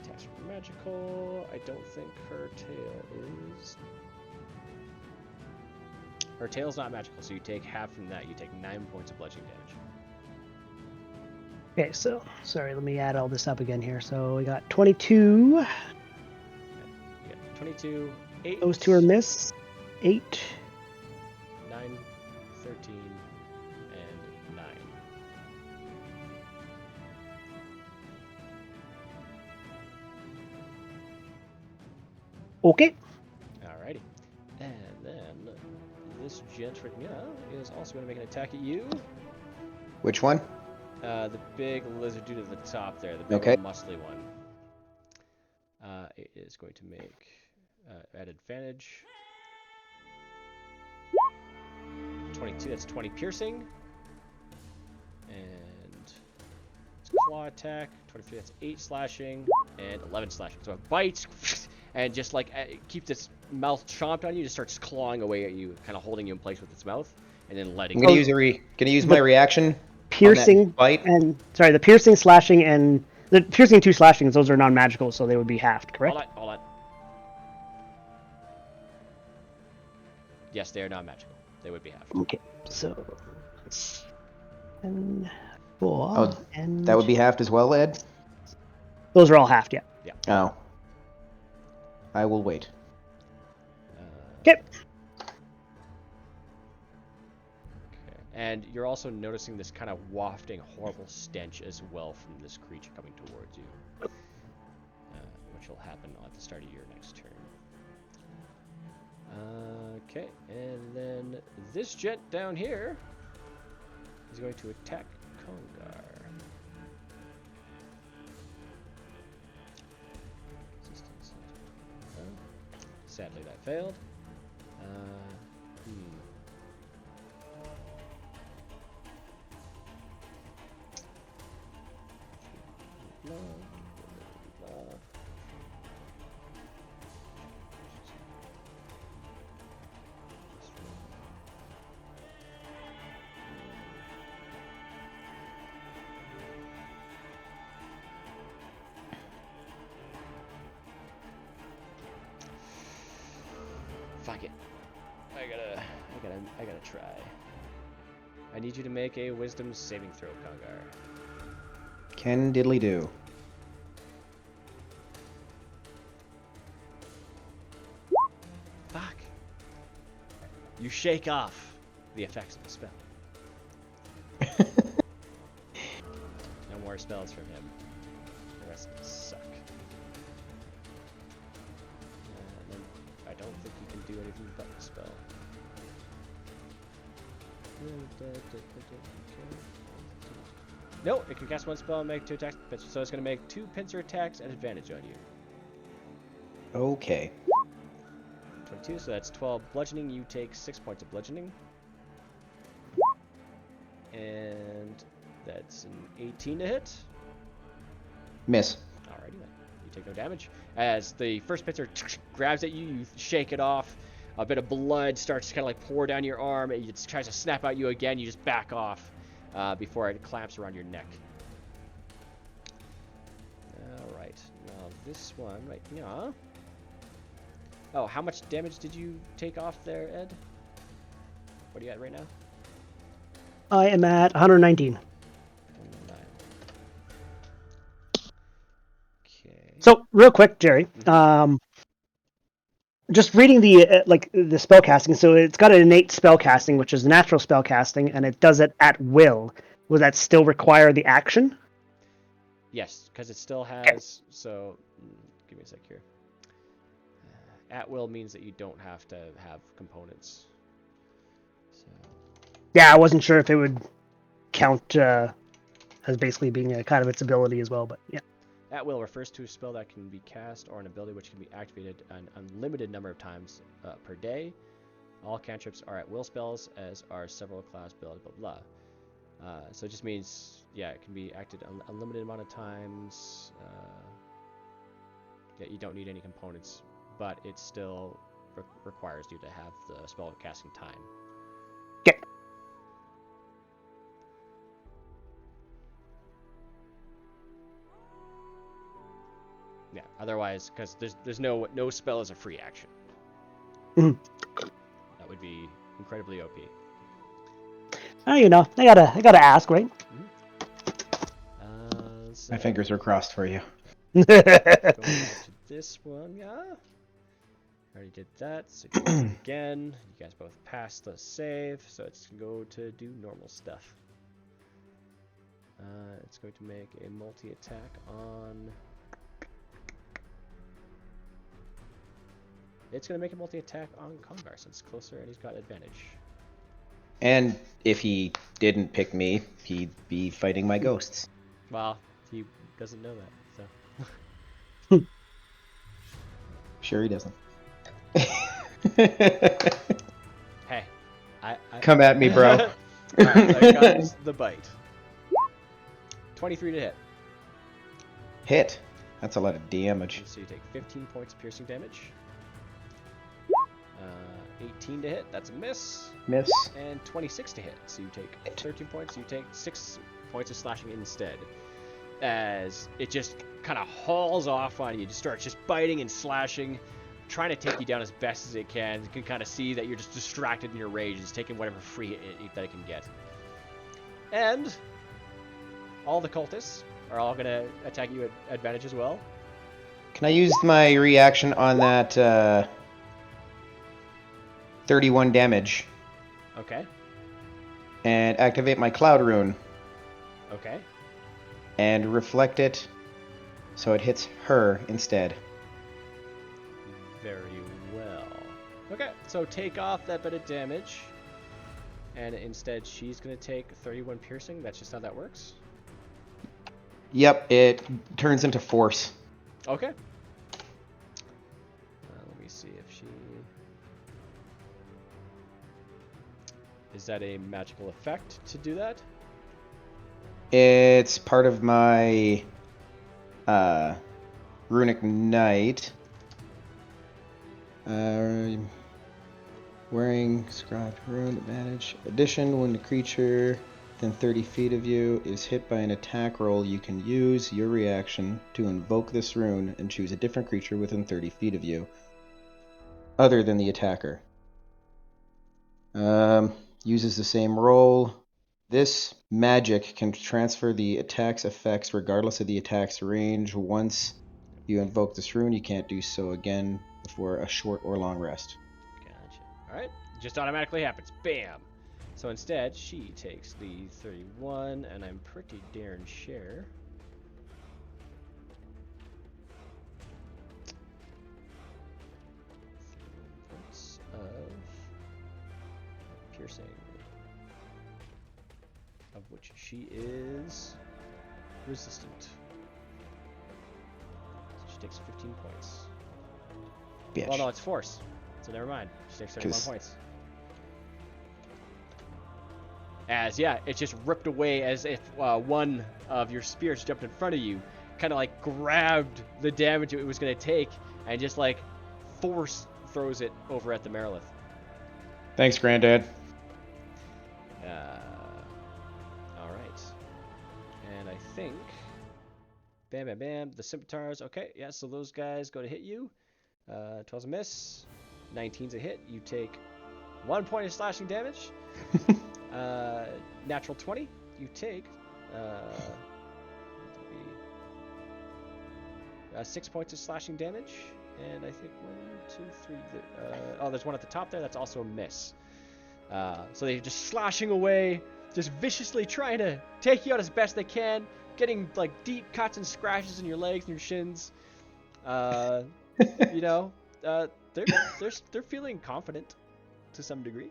attacks are magical. I don't think her tail is. Her tail's not magical, so you take half from that. You take 9 points of bludgeoning damage. Okay, so, sorry, let me add all this up again here. So we got 22. Yeah, 22, 8. Those two are miss. 8. 9, 13, and 9. Okay. Alrighty. And then this gent right now is also going to make an attack at you. Which one? The big lizard dude at the top there, the big Okay. muscly one. It is going to make at advantage. 22, that's 20 piercing. And it's claw attack. 23, that's 8 slashing. And 11 slashing. So it bites and just like keeps its mouth chomped on you, just starts clawing away at you, kind of holding you in place with its mouth, and then letting I'm go. gonna use my reaction. Piercing bite? and sorry, the piercing, slashing, and the piercing 2 slashings, those are non-magical, so they would be halved, correct? Hold on. Yes, they are not magical. They would be half. Okay, so 10, 4, Oh, and That would be halved as well, Ed? those are all halved, yeah. Oh. I will wait. Okay. And you're also noticing this kind of wafting, horrible stench as well from this creature coming towards you, which will happen at the start of your next turn. Okay, and then this gent down here is going to attack Congar. Sadly, that failed. Fuck it. I gotta try. I need you to make a wisdom saving throw, Congar. Can diddly do. Fuck. You shake off the effects of the spell. No more spells from him. The rest of them suck. And then I don't think you can do anything but the spell. No, it can cast one spell and make 2 attacks, so it's going to make 2 pincer attacks at advantage on you. Okay. 22, so that's 12 bludgeoning. You take 6 points of bludgeoning. And that's an 18 to hit. Miss. Alrighty then. You take no damage. As the first pincer grabs at you, you shake it off. A bit of blood starts to kind of like pour down your arm. It tries to snap at you again. You just back off before it clamps around your neck. Alright. Now this one right here. Oh, how much damage did you take off there, Ed? What are you at right now? I am at 119. Okay. So, real quick, Jerry. Just reading the the spell casting. So it's got an innate spell casting, which is natural spell casting, and it does it at will. Will that still require the action? Yes, because it still has. So, give me a sec here. At will means that you don't have to have components. So. Yeah, I wasn't sure if it would count as basically being a kind of its ability as well, but yeah. At will refers to a spell that can be cast or an ability which can be activated an unlimited number of times per day. All cantrips are at will spells, as are several class builds, blah blah. So it just means, yeah, it can be acted an unlimited amount of times. Yeah, you don't need any components, but it still requires you to have the spell casting time. Okay. Yeah, otherwise, because there's no spell is a free action. Mm-hmm. That would be incredibly OP. You know, I gotta ask, right? So My fingers are crossed for you. going back to this one, yeah. Already did that, so do it again. You guys both passed the save, so it's going to go to do normal stuff. It's going to make a multi-attack on... It's going to make a multi-attack on Congar since it's closer and he's got advantage. And if he didn't pick me, he'd be fighting my ghosts. Well, he doesn't know that, so... Sure he doesn't. Hey, I Come at me, bro. I got the bite. 23 to hit. Hit. That's a lot of damage. So you take 15 points of piercing damage. 18 to hit, that's a miss. Miss. And 26 to hit, so you take 13 points, you take 6 points of slashing instead. As it just kind of hauls off on you, just starts just biting and slashing, trying to take you down as best as it can. You can kind of see that you're just distracted in your rage, it's taking whatever free hit that it can get. And all the cultists are all going to attack you at advantage as well. Can I use my reaction on that 31 damage Okay. and activate my cloud rune Okay. and reflect it so it hits her instead? Very well. Okay, so take off that bit of damage. And instead, she's going to take 31 piercing. That's just how that works. Yep, it turns into force. Okay. Let me see if she... Is that a magical effect to do that? It's part of my Runic Knight. Wearing Scribed Rune advantage. Addition, when the creature within 30 feet of you is hit by an attack roll, you can use your reaction to invoke this rune and choose a different creature within 30 feet of you, other than the attacker. Uses the same roll. This magic can transfer the attack's effects regardless of the attack's range. Once you invoke this rune, you can't do so again before a short or long rest. Gotcha. Alright, just automatically happens. Bam! So instead, she takes the 31, and I'm pretty darn sure. Points of piercing. Of which she is resistant. So she takes 15 points. Bitch. Well, no, it's force. So never mind. She takes 31 points. As, yeah, it's just ripped away as if one of your spirits jumped in front of you, kind of like grabbed the damage it was going to take, and just like force throws it over at the Merilith. Thanks, Granddad. Alright. And I think... Bam, bam, bam. The scimitars. Okay, yeah, so those guys go to hit you. 12's a miss. 19's a hit. You take 1 point of slashing damage. Natural 20. You take 6 points of slashing damage. And I think 1, 2, 3. Oh, there's one at the top there. That's also a miss. So they're just slashing away, just viciously trying to take you out as best they can, getting like deep cuts and scratches in your legs and your shins. You know, they're feeling confident to some degree.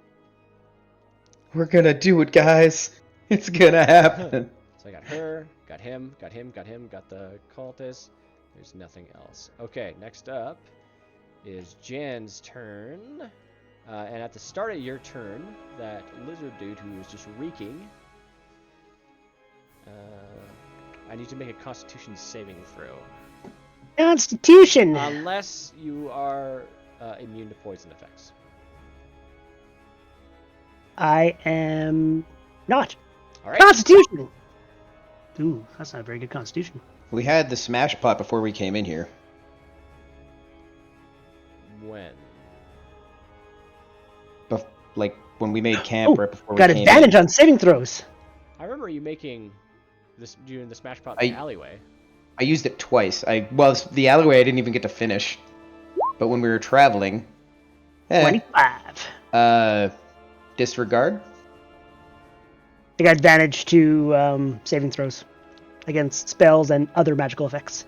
We're gonna do it, guys. It's gonna happen. So I got her, got him, got the cultist. There's nothing else. Okay, next up is Jan's turn. And at the start of your turn, that lizard dude who was just reeking, I need to make a Constitution saving throw. Constitution! Unless you are immune to poison effects. I am not. All right. Constitution! Ooh, that's not a very good Constitution. We had the smash pot before we came in here. When? Like when we made camp right before we got came advantage in. on saving throws. I remember you making this, doing the smash pot in the alleyway. I used it twice. The alleyway I didn't even get to finish. But when we were traveling... 25. Disregard? I got advantage to saving throws against spells and other magical effects.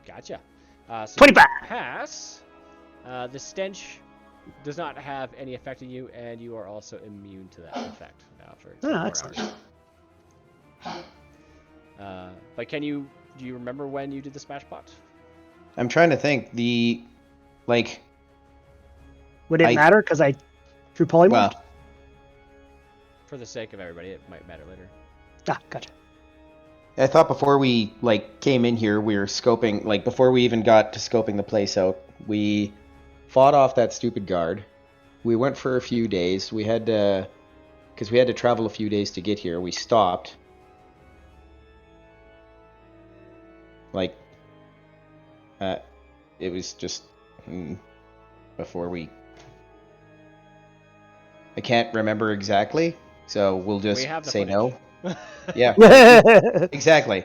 Gotcha. So 25! Pass. The stench does not have any effect on you, and you are also immune to that effect now for 24 excellent. hours. But do you remember when you did the smash pot? I'm trying to think. Would it matter because I drew polymorph? Well, For the sake of everybody, it might matter later. Ah, gotcha. I thought before we came in here, we were scoping, before we even got to scoping the place out, we fought off that stupid guard. We went for a few days. We had to, because we had to travel a few days to get here. We stopped. It was just before we... I can't remember exactly, so we'll just say no. Yeah, exactly.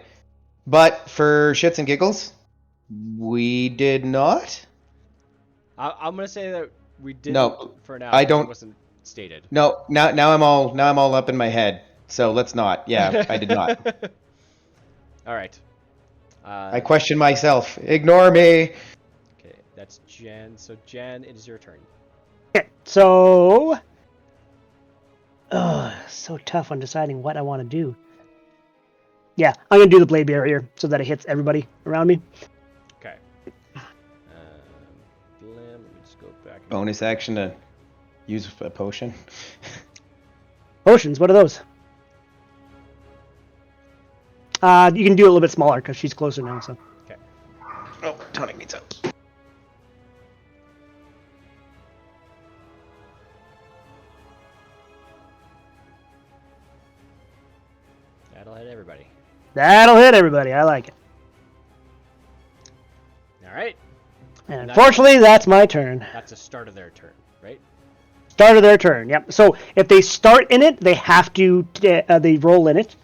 But for shits and giggles, We did not? I'm gonna say that we didn't No, for now. I Because don't. It wasn't stated. No, now I'm all up in my head. So let's not. Yeah, I did not. All right. I question myself. Ignore me. Okay, that's Jan. So Jan, it is your turn. Okay, so so tough on deciding what I want to do. Yeah, I'm gonna do the blade barrier so that it hits everybody around me. Okay. Blam. Let me just go back. and- Bonus action to use a potion. Potions, what are those? You can do it a little bit smaller because she's closer now. So Okay. Oh, tonic needs up. That'll hit everybody. that'll hit everybody. I like it. All right. And Nice. unfortunately, that's my turn. That's the start of their turn, right? Start of their turn. Yep. So if they start in it, they have to they roll in it.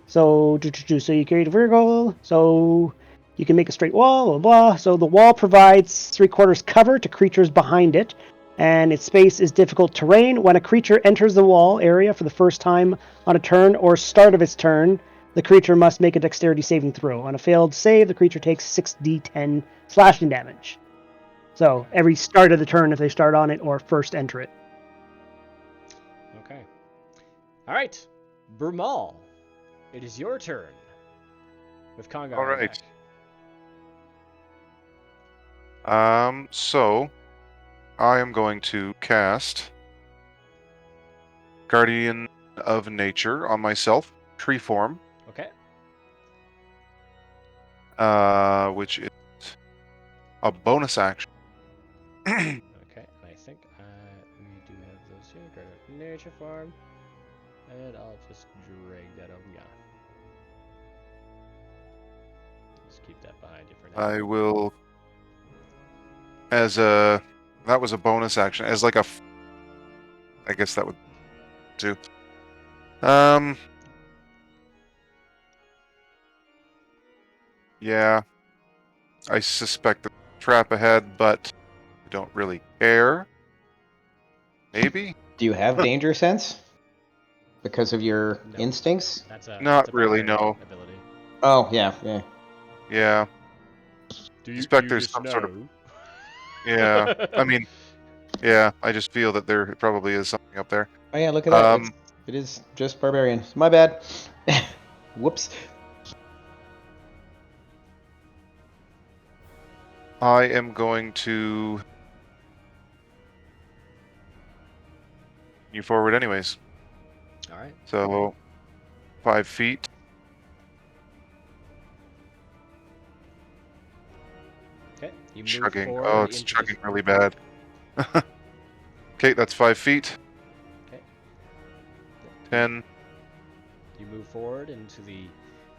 So so you create a vertical. So you can make a straight wall. Blah blah. So the wall provides 3/4 cover to creatures behind it, and its space is difficult terrain. When a creature enters the wall area for the first time on a turn or start of its turn, the creature must make a dexterity saving throw. On a failed save, the creature takes 6d10 slashing damage. So every start of the turn, if they start on it or first enter it. Okay. All right. Brumal, it is your turn. With Congar. All right. So I am going to cast Guardian of Nature on myself, tree form, Okay. which is a bonus action. Okay. And I think we do have those here. Go to Nature Farm. And I'll just drag that over. Yeah. Just keep that behind you for now. I will, that was a bonus action, as like I guess that would do. Yeah, I suspect the trap ahead, but I don't really care. Maybe? Do you have danger sense? Because of your No. instincts? That's a Not that's a really, barbarian no. ability. Oh, yeah, yeah. Yeah. Do Suspect there's some sort of. Yeah. I mean, yeah, I just feel that there probably is something up there. Oh, yeah, look at that. It is just barbarian. My bad. Whoops. I am going to you forward anyways. All right. So 5 feet. Okay. You move Chugging. forward Oh, it's into chugging really bad. Okay, that's 5 feet. Okay. 10. You move forward into the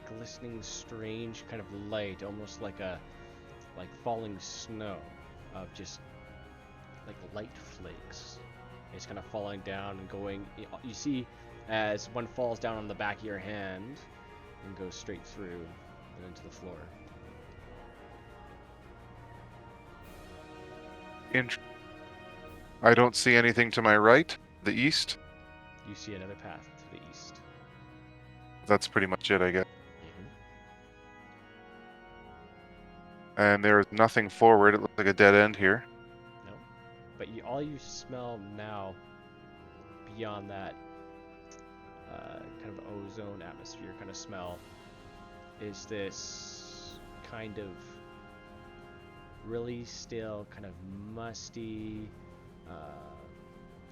glistening, strange kind of light, almost like falling snow, of just like light flakes. It's kind of falling down and going. You see, as one falls down on the back of your hand and goes straight through and into the floor. I don't see anything to my right, the east. You see another path to the east. That's pretty much it, I guess. Mm-hmm. And there is nothing forward. It looks like a dead end here. No, but all you smell now, beyond that kind of ozone atmosphere kind of smell, is this kind of really still kind of musty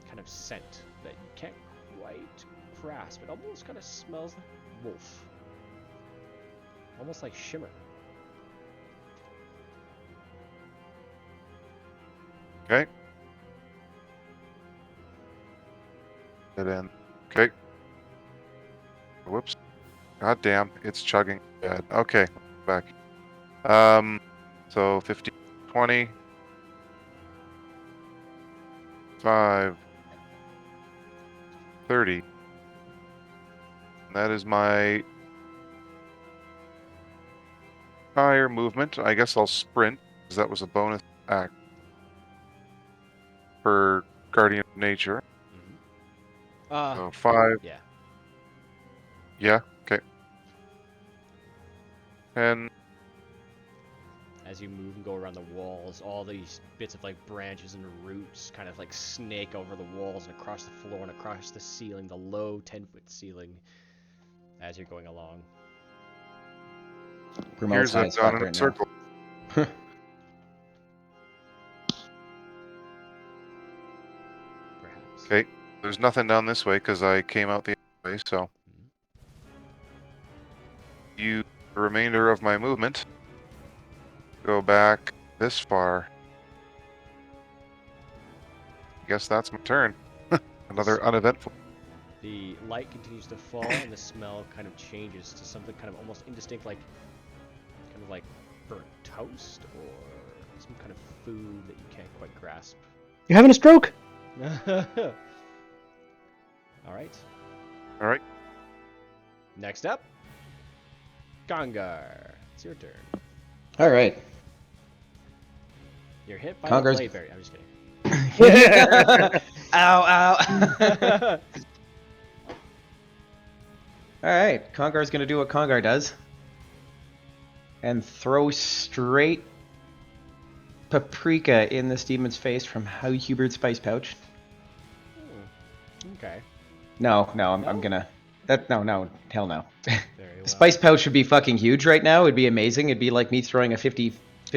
kind of scent that you can't quite grasp. It almost kind of smells like wolf, almost like shimmer. Okay. Dead end. Okay. Whoops. God damn, it's chugging bad. Okay, back. So 50, 20, 5, 30. That is my entire movement. I guess I'll sprint, because that was a bonus act for Guardian of Nature. So 5. Yeah. Yeah, okay. And As you move and go around the walls, all these bits of like branches and roots kind of like snake over the walls and across the floor and across the ceiling, the low 10-foot ceiling, as you're going along. Brumal's here's high a as fuck down in a right now. circle. Perhaps. Okay, there's nothing down this way because I came out the other way, so you the remainder of my movement go back this far. I guess that's my turn. Another uneventful. The light continues to fall and the smell kind of changes to something kind of almost indistinct, like kind of like burnt toast or some kind of food that you can't quite grasp. You're having a stroke? Alright. Alright. Next up, Gongar. It's your turn. All right. You're hit by Congar's- a Bladeberry. I'm just kidding. Ow, ow. All right, Congar's gonna do what Congar does, and throw straight paprika in this demon's face from Hubert's spice pouch. Okay. No, No? I'm gonna. No, hell no. Very well. The spice pouch would be fucking huge right now. It'd be amazing. It'd be like me throwing a 50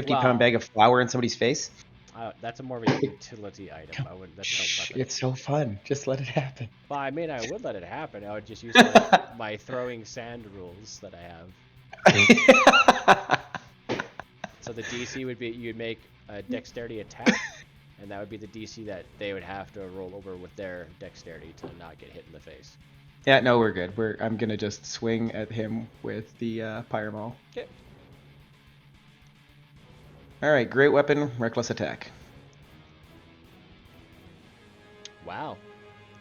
Wow. pound bag of flour in somebody's face. That's a more of a utility item. I wouldn't. That's Shh, no weapon. it's so fun. Just let it happen. Well, I mean, I would let it happen. I would just use my throwing sand rules that I have. So the DC would be you'd make a dexterity attack, and that would be the DC that they would have to roll over with their dexterity to not get hit in the face. Yeah, no, we're good. I'm gonna just swing at him with the Pyramol. Okay. All right, great weapon, reckless attack. Wow,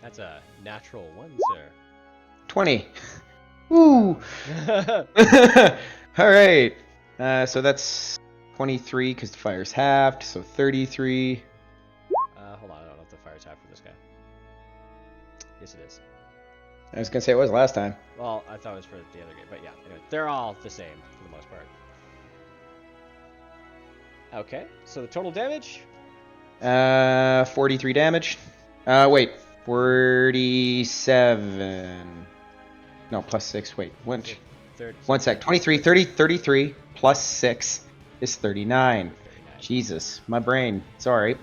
that's a natural 1, 20. Woo! sir. All right. So that's 23 because the fire's halved. So 33. Hold on, I don't know if the fire's half for this guy. Yes, it is. I was gonna say it was last time. Well, I thought it was for the other guy, but yeah, anyway, they're all the same for the most part. Okay, so the total damage? 43 damage. Wait, 47. No, plus 6. Wait, one sec. 23, 30, 33 plus 6 is 39. 39. Jesus, my brain. Sorry.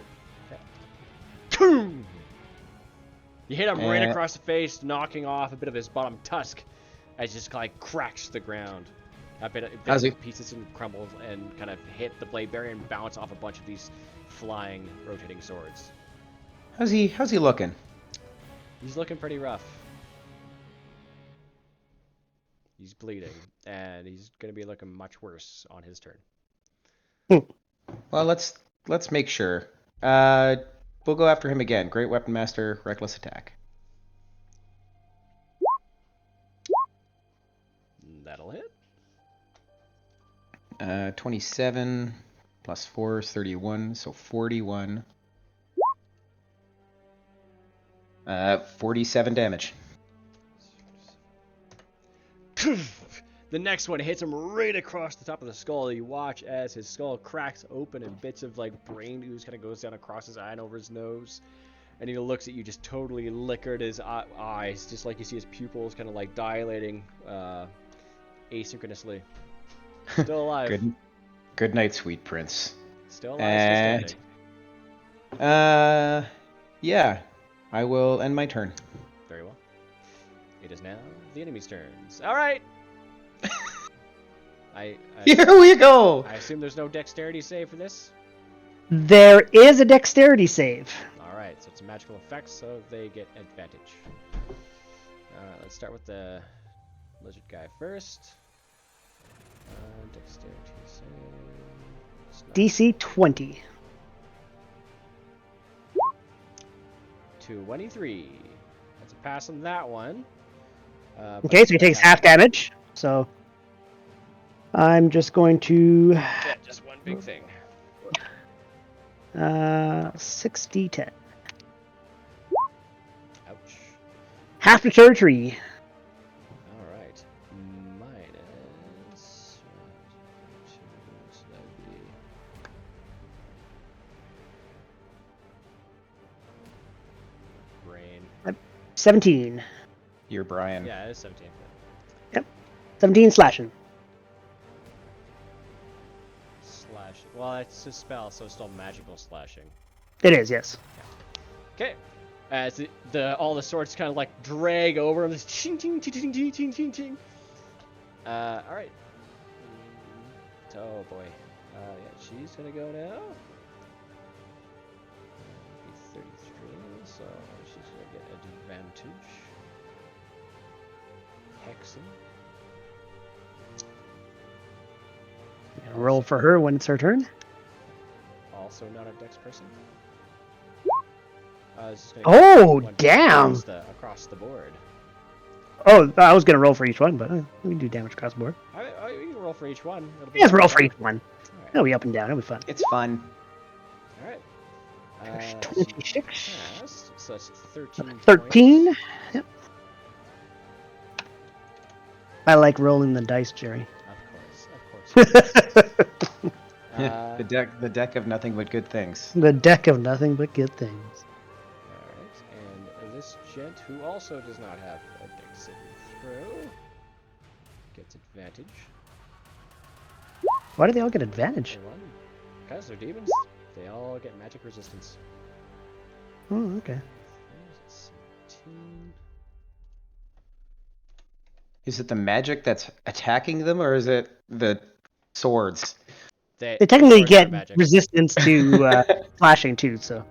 You hit him right Eh. across the face, knocking off a bit of his bottom tusk as it just like cracks the ground. A bit How's he- of pieces and crumbles and kind of hit the blade barrier and bounce off a bunch of these flying, rotating swords. How's he looking? He's looking pretty rough. He's bleeding, and he's gonna be looking much worse on his turn. Well, let's make sure. We'll go after him again. Great Weapon Master, reckless attack. That'll hit. 27 plus 4 is 31, so 41. 47 damage. The next one hits him right across the top of the skull. You watch as his skull cracks open and bits of like brain ooze kind of goes down across his eye and over his nose. And he looks at you just totally liquored his eyes, just like you see his pupils kind of like dilating asynchronously. Still alive. Good night, sweet prince. Still alive. And Still standing. yeah, I will end my turn. Very well. It is now the enemy's turns. All right. Here we go. I assume there's no dexterity save for this. There is a dexterity save. All right, so it's a magical effect, so they get advantage. All right, let's start with the lizard guy first. Dexterity save. It's not- DC 20. 23. That's a pass on that one. But Okay, so he takes half damage. So I'm just going to Yeah, just one big thing. 6d10. Ouch. Half the territory. All right. Minus. So that would be. Brain. 17. You're Brian. Yeah, it's 17. 17 slashing. Slash. Well, it's a spell, so it's still magical slashing. It is, yes. Okay. As all the swords kind of like drag over him, just ching ching ching ching ching ching ching ching. All right. Oh boy. Yeah, she's gonna go now. Be 33, so she's gonna get advantage. Hexen. Roll for her when it's her turn. Also not a dex person. Oh, damn! Across the board. Oh, I was going to roll for each one, but we can do damage across the board. We can roll for each one. Yes, roll for each one. Right. It'll be up and down. It'll be fun. It's fun. Alright. 26. Passed, so that's 13. 13. Points. Yep. I like rolling the dice, Jerry. Of course. The deck of nothing but good things. The deck of nothing but good things. Alright, and this gent, who also does not have a dex saving throw, gets advantage. Why do they all get advantage? Because they're demons. They all get magic resistance. Oh, okay. 17. Is it the magic that's attacking them, or is it the swords? They technically swords get are magic. resistance to flashing too, so.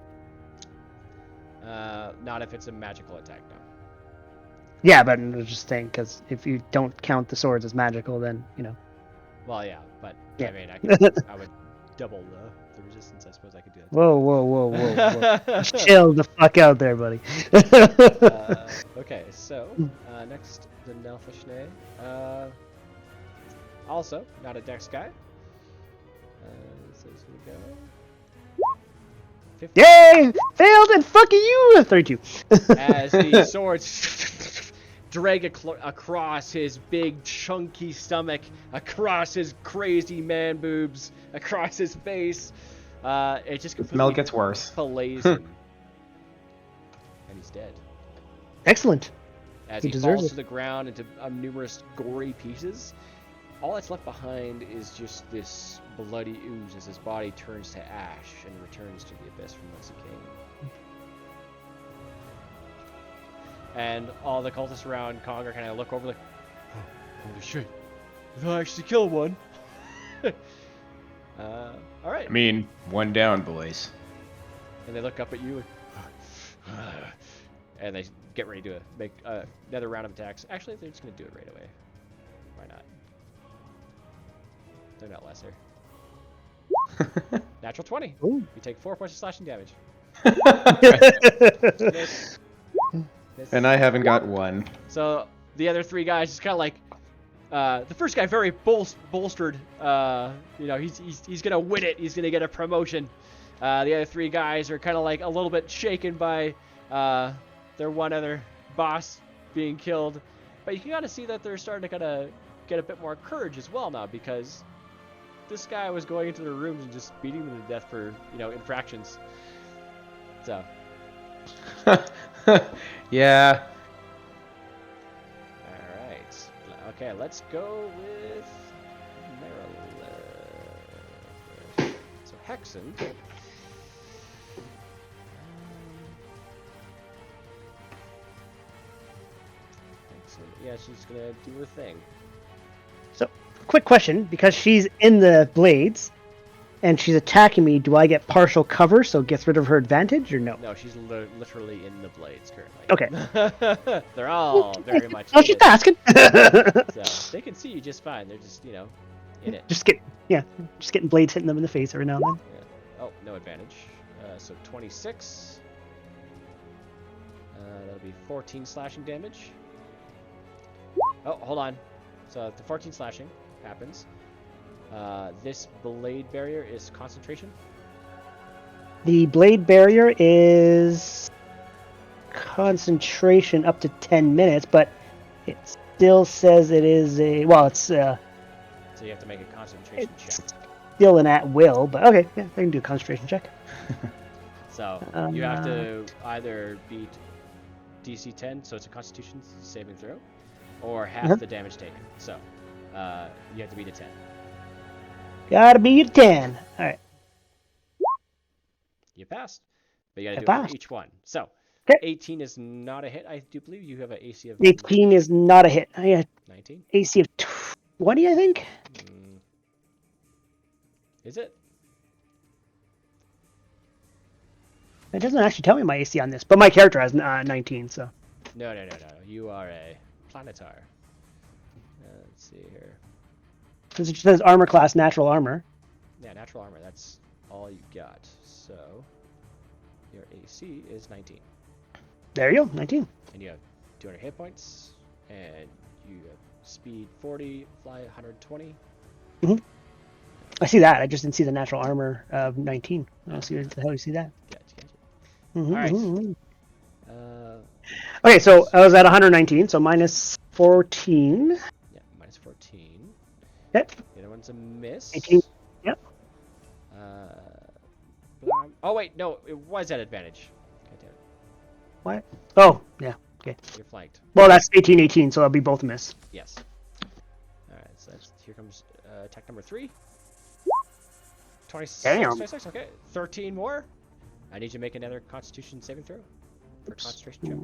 Not if it's a magical attack, no. Yeah, but I was just saying, because if you don't count the swords as magical, then, you know. Well, yeah, but Yeah. I mean, I would double the resistance. I suppose I could do that. Whoa. Chill the fuck out there, buddy. Okay, so next the Nelfishne. Also not a dex guy. So he's gonna go. 50. Yay! Failed and fucking you! 32. As the swords drag across his big chunky stomach, across his crazy man boobs, across his face. It just completely Smell gets worse. fillets him. And he's dead. Excellent. As He he deserves falls it. to the ground into numerous gory pieces, all that's left behind is just this bloody ooze as his body turns to ash and returns to the abyss from whence he came. And all the cultists around Conger kind of look over like, oh, holy shit, did I actually kill one? Alright. I mean, one down, boys. And they look up at you and they get ready to make another round of attacks. Actually, they're just going to do it right away. Why not? They're not lesser. Natural 20. Ooh. You take 4 points of slashing damage. Miss. Miss. And I haven't got one. So the other 3 guys just kind of like, the first guy very bolstered. You know, he's gonna win it. He's gonna get a promotion. The other 3 guys are kind of like a little bit shaken by their one other boss being killed, but you can kind of see that they're starting to kind of get a bit more courage as well now, because this guy was going into their rooms and just beating them to death for, you know, infractions. So. Yeah. Alright. Okay, let's go with Maryland. So Hexen. Yeah, she's gonna do her thing. So, quick question, because she's in the blades and she's attacking me, do I get partial cover so it gets rid of her advantage or no? No, she's literally in the blades currently. Okay. They're all very much Oh, in she's it. asking. So they can see you just fine. They're just, you know, in it. just getting blades hitting them in the face every now and then. Yeah. Oh, no advantage. So 26. That'll be 14 slashing damage. Oh, hold on. So the 14 slashing happens. This blade barrier is concentration. The blade barrier is concentration up to 10 minutes, but it still says it is a... Well, it's So you have to make a concentration check. still an at will, but okay, yeah, I can do a concentration check. So you have to either beat DC 10, so it's a Constitution saving throw, or half the damage taken. So you have to beat a 10. Gotta beat a 10. All right. You passed, but you gotta I do it for passed. each one. So Okay. 18 is not a hit. I do believe you have an AC of 18 is not a hit. I had 19. AC of 20, I think. Is it? It doesn't actually tell me my AC on this, but my character has 19, so. No. You are a planetar. Let's see here. Because it says armor class, natural armor. Yeah, natural armor. That's all you got. So your AC is 19. There you go, 19. And you have 200 hit points, and you have speed 40, fly 120. I see that. I just didn't see the natural armor of 19. I don't see how you see that. Gotcha. Mhm, All right. mhm, mhm. Uh, Okay, so I was at 119, so minus 14. yeah, minus 14. Yep. The other one's a miss. 18. Yep. Oh wait, no, it was at advantage. God damn it. What? Oh, yeah. Okay. You're flanked. Well, that's 18, so that'll be both miss. Yes. All right, so here comes attack number 3. 26. Damn. 26. Okay, 13 more. I need you to make another Constitution saving throw for concentration check.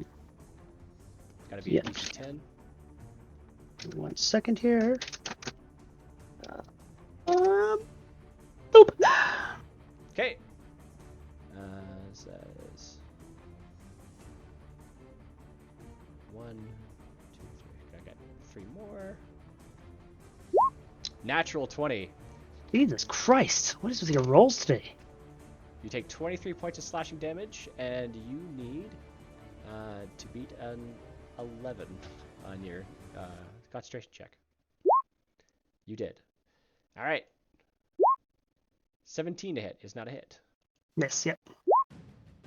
It's gotta be a DC 10. 1 second here. Boop. Okay. Says 1, 2, 3. I got 3 more. Natural 20. Jesus Christ! What is with your rolls today? You take 23 points of slashing damage, and you need to beat an 11 on your concentration check. You did. All right. 17 to hit is not a hit. Miss, yep.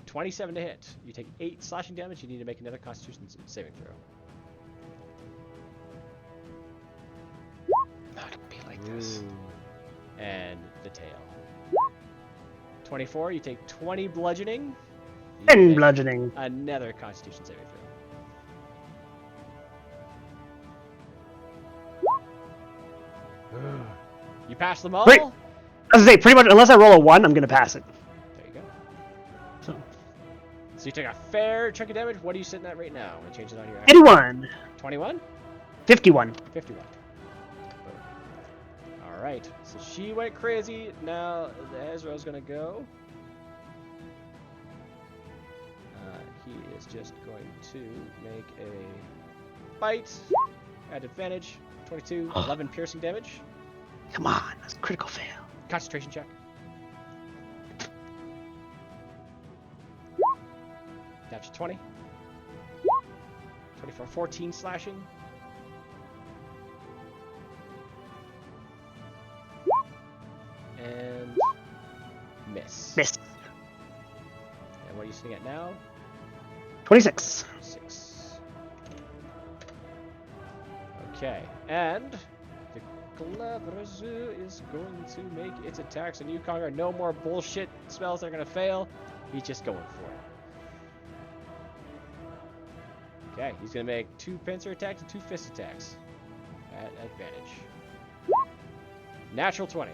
27 to hit. You take 8 slashing damage. You need to make another Constitution saving throw. Not be like this. Ooh. And the tail. 24. You take 20 bludgeoning. You And make bludgeoning. Another Constitution saving throw. You pass them all. Great. As I say, pretty much, unless I roll a 1, I'm gonna pass it. There you go. So, So you take a fair chunk of damage. What are you sitting at right now? I'm gonna change it on your. 81. 21. 51. 51. All right. So she went crazy. Now Ezra's gonna go. He is just going to make a bite at advantage. 22, 11 piercing damage. Come on, that's a critical fail. Concentration check. That's 20. 24, 14 slashing. And miss. Miss. And what are you sitting at now? 26. 6. Okay, and the Cleverzu is going to make its attacks on you, Conqueror. No more bullshit spells that are going to fail. He's just going for it. Okay, he's going to make 2 pincer attacks and 2 fist attacks at advantage. Natural 20.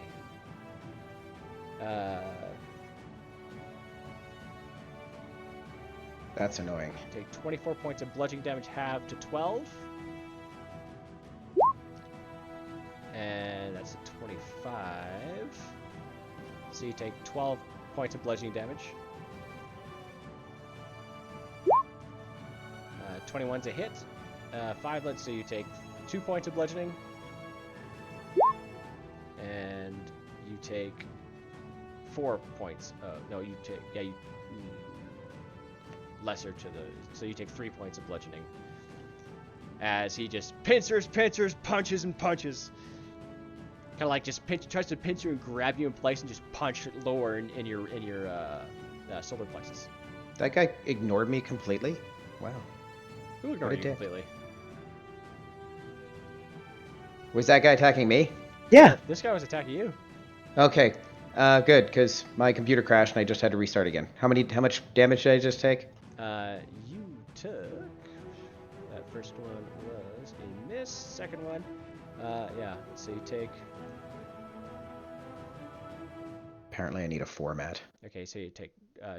That's annoying. Take 24 points of bludgeoning damage, halved to 12. And that's a 25. So you take 12 points of bludgeoning damage. 21's a hit. 5 lead, so you take 2 points of bludgeoning. And you take 4 points. No, you take, yeah, you lesser to the, so you take 3 points of bludgeoning. As he just pincers, punches, and punches. Kind of like just tries to pinch you and grab you in place and just punch lower in your solar plexus. That guy ignored me completely. Wow. Who What ignored a you dick. completely? Was that guy attacking me? Yeah. This guy was attacking you. Okay. Good, because my computer crashed and I just had to restart again. How much damage did I just take? You took. That first one was a miss. Second one, yeah. So you take. Apparently I need a format. Okay, so you take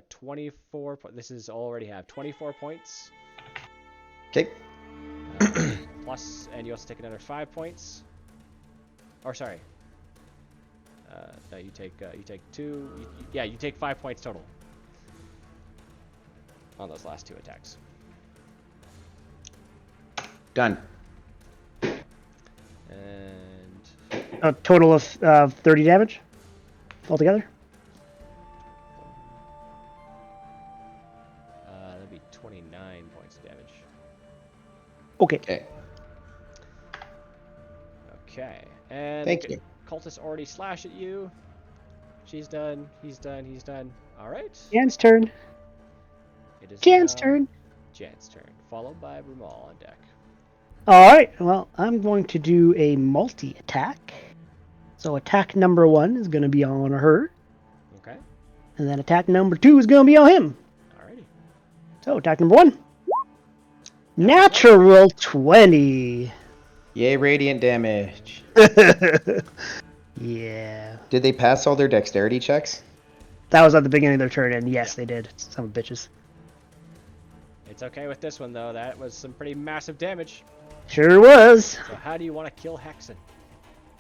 24. This is already have 24 points. Okay. Plus, and you also take another 5 points. Or sorry. No, you take 2. You take 5 points total on those last 2 attacks. Done. And A total of 30 damage altogether. that'd be 29 points of damage. Okay. Okay. Okay, and Thank you. cultists already slash at you. She's done. He's done. He's done. All right. Jan's turn. It is Jan's now turn. Jan's turn, followed by Brumal on deck. All right. Well, I'm going to do a multi-attack. So attack number 1 is going to be on her, Okay. and then attack number 2 is going to be on him. Alrighty. So attack number 1. Natural 20. Yay, radiant damage. Yeah. Did they pass all their dexterity checks? That was at the beginning of their turn, and yes, they did. Some bitches. It's okay with this one though. That was some pretty massive damage. Sure was. So how do you want to kill Hexen?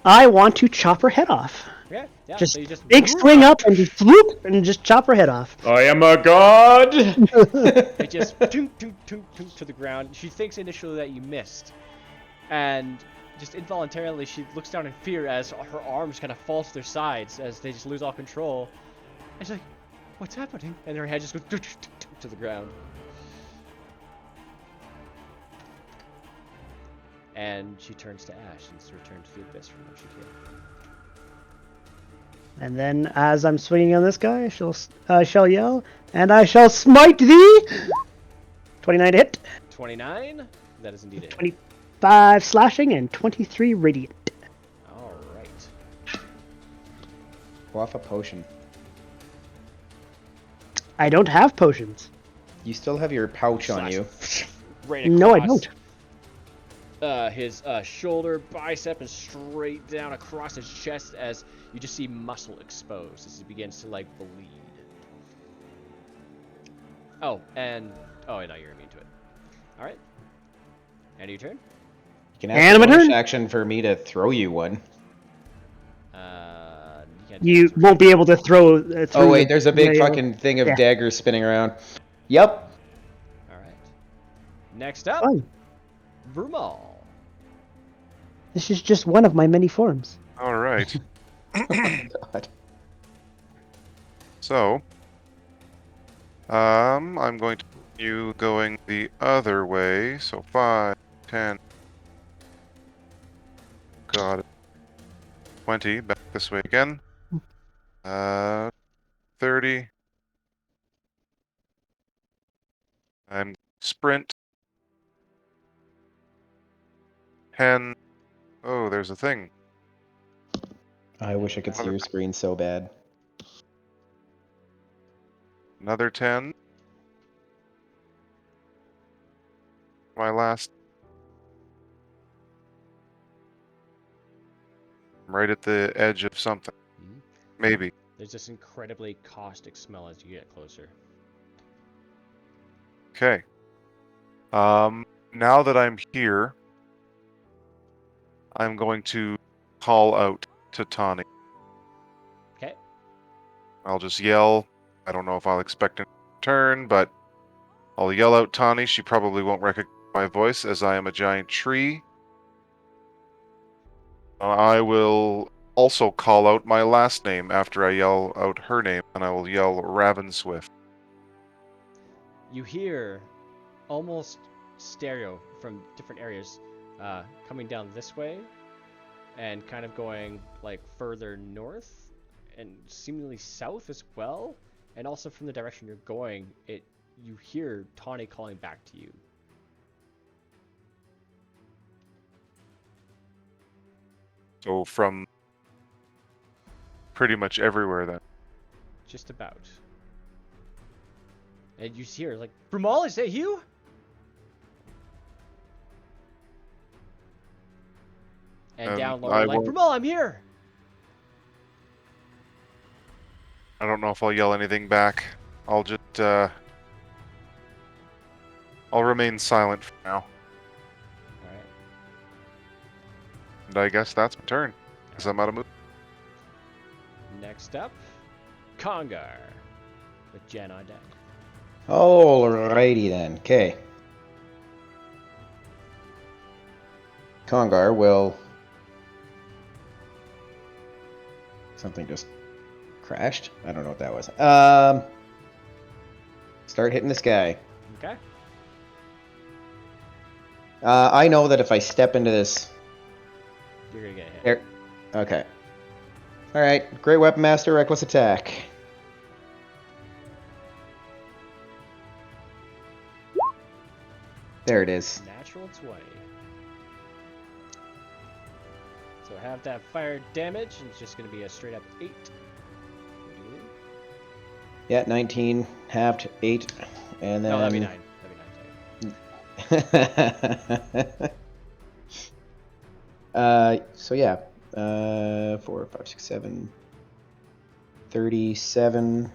I want to chop her head off. Yeah. Just so you just big swing up and just whoop and just chop her head off. I am a god! It just toot, toot, toot, toot to the ground. She thinks initially that you missed, and just involuntarily she looks down in fear as her arms kind of fall to their sides as they just lose all control. And she's like, "What's happening?" And her head just goes toot, toot, toot, to the ground. And she turns to ash and returns to the abyss from where she came. And then, as I'm swinging on this guy, I shall yell, and I shall smite thee. 29 to hit, 29. That is indeed it. 25 slashing, and 23 radiant. All right. Go off a potion. I don't have potions. You still have your pouch on Slash. you. Right No, I across, don't. His shoulder, bicep, and straight down across his chest as you just see muscle exposed as he begins to like bleed. Oh, and no, you're immune to it. All right. End of your turn. You can And ask my a bonus turn. action for me to throw you one. Can't do You that. won't be able to throw. through Oh wait, the- there's a big yeah, fucking thing of yeah. daggers spinning around. Yep. All right. Next up, Fine. Brumal. This is just one of my many forms. All right. God. So, I'm going to continue going the other way. So 5, 10, got it. 20, back this way again. 30. I'm sprint. 10. Oh, there's a thing. I wish I could see your screen so bad. Another 10. My last. I'm right at the edge of something. Mhm. Maybe. There's this incredibly caustic smell as you get closer. Okay. Now that I'm here, I'm going to call out to Tawny. Okay. I'll just yell. I don't know if I'll expect a turn, but I'll yell out Tawny. She probably won't recognize my voice as I am a giant tree. I will also call out my last name after I yell out her name, and I will yell Ravinswift. You hear almost stereo from different areas coming down this way, and kind of going like further north and seemingly south as well, and also from the direction you're going, you hear Tawny calling back to you. So from pretty much everywhere then. Just about. And you hear like, Brumal, is that you? And down lower, like, Brumal, I'm here. I don't know if I'll yell anything back. I'll just I'll remain silent for now. Alright. And I guess that's my turn. Because I'm out of move. Next up, Congar. With Jen on deck. Alrighty then. Okay. Congar will... Something just crashed. I don't know what that was. Start hitting this guy. Okay. I know that if I step into this... You're gonna get hit. Okay. Alright. Great Weapon Master, Reckless Attack. There it is. Natural 20. So have that fire damage, and it's just going to be a straight up 8. Yeah, 19, halved, 8, and then... No, that'd be 9. That'd be 9, so yeah, 4, 5, 6, 7, 37,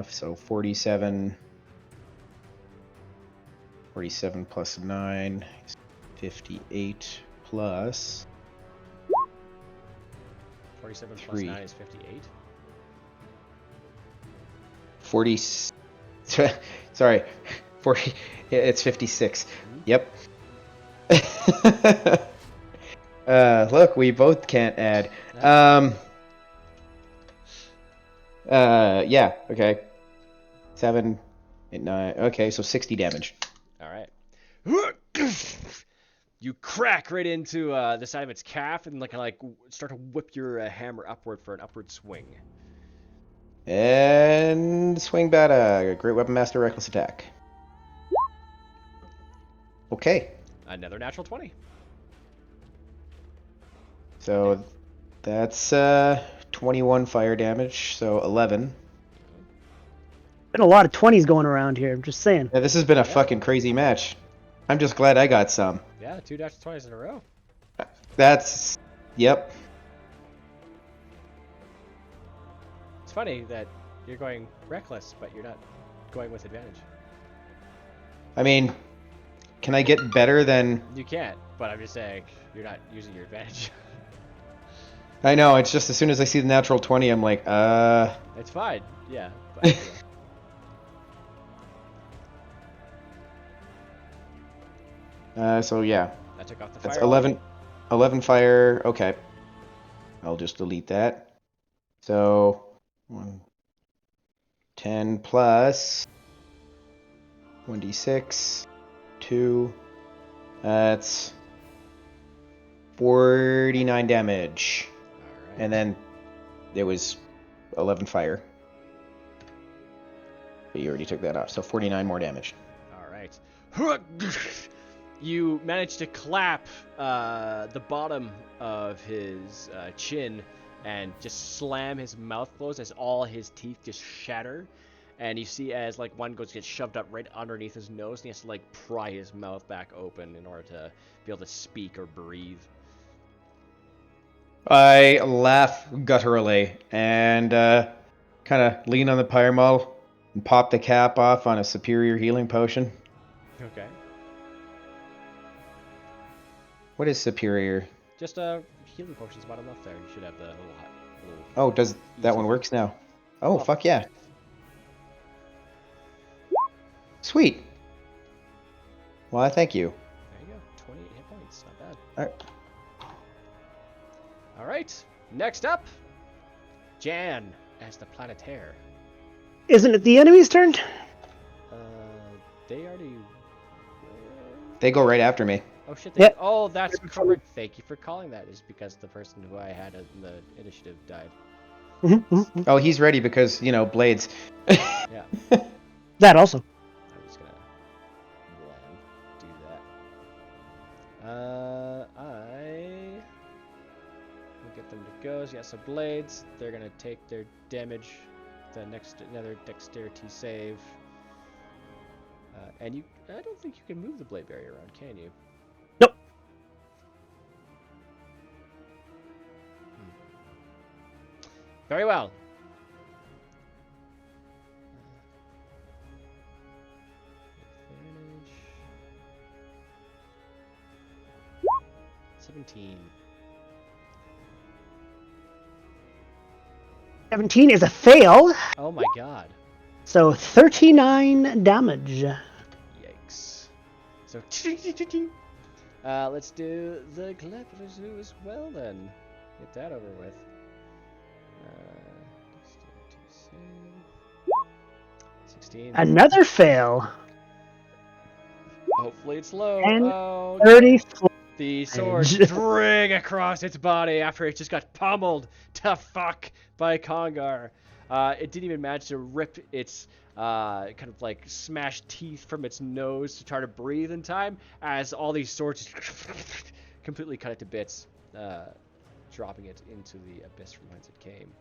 so 47, 47 plus 9 is 58 plus 47 plus 3. 9 is 58. 40... Sorry, 40... It's 56. Yep. Look, we both can't add. Yeah, okay. 7, 8, 9... Okay, so 60 damage. Alright. You crack right into the side of its calf and like start to whip your hammer upward for an upward swing. And swing back, Great Weapon Master, Reckless Attack. Okay. Another natural 20. So that's 21 fire damage, so 11. Been a lot of 20s going around here, I'm just saying. Yeah, this has been a fucking crazy match. I'm just glad I got some. Yeah, 2 natural 20s in a row. That's... Yep. It's funny that you're going reckless, but you're not going with advantage. I mean, can I get better than... You can't, but I'm just saying, you're not using your advantage. I know, it's just as soon as I see the natural 20, I'm like, It's fine, yeah. But, so yeah. I took off the That's fire. 11 fire, okay. I'll just delete that. So, 10 plus 1d6, 2, that's 49 damage. Alright. And then it was 11 fire. But you already took that off, so 49 more damage. Alright. You manage to clap the bottom of his chin and just slam his mouth closed as all his teeth just shatter. And you see as like one gets shoved up right underneath his nose, and he has to like pry his mouth back open in order to be able to speak or breathe. I laugh gutturally and kind of lean on the pyramol and pop the cap off on a superior healing potion. Okay. What is superior? Just healing potions bottom left there. You should have the little Oh, does that one works now? Oh, fuck yeah. Sweet. Well, thank you. There you go. 28 hit points. Not bad. Alright. Alright. Next up, Jan as the Planetaire. Isn't it the enemy's turn? They already... They go right after me. Oh shit! Yep. Oh, that's correct. Thank you for calling that. Is because the person who I had in the initiative died. Oh, he's ready because, blades. Yeah. That also. I'm just gonna do that. I will get them to go. So yeah, so blades. They're gonna take their damage. Another dexterity save. And I don't think you can move the blade barrier around, can you? Nope. Very well. Advantage. 17. 17 is a fail, Oh my god. so 39 damage. Yikes. So, let's do the Galapagos Zoo as well then. Get that over with. Dexterity save. 16. Another fail. Hopefully it's low. And Oh, 34. the sword string across its body after it just got pummeled to fuck by Congar. It didn't even manage to rip its kind of like smashed teeth from its nose to try to breathe in time, as all these swords just completely cut it to bits, dropping it into the abyss from whence it came.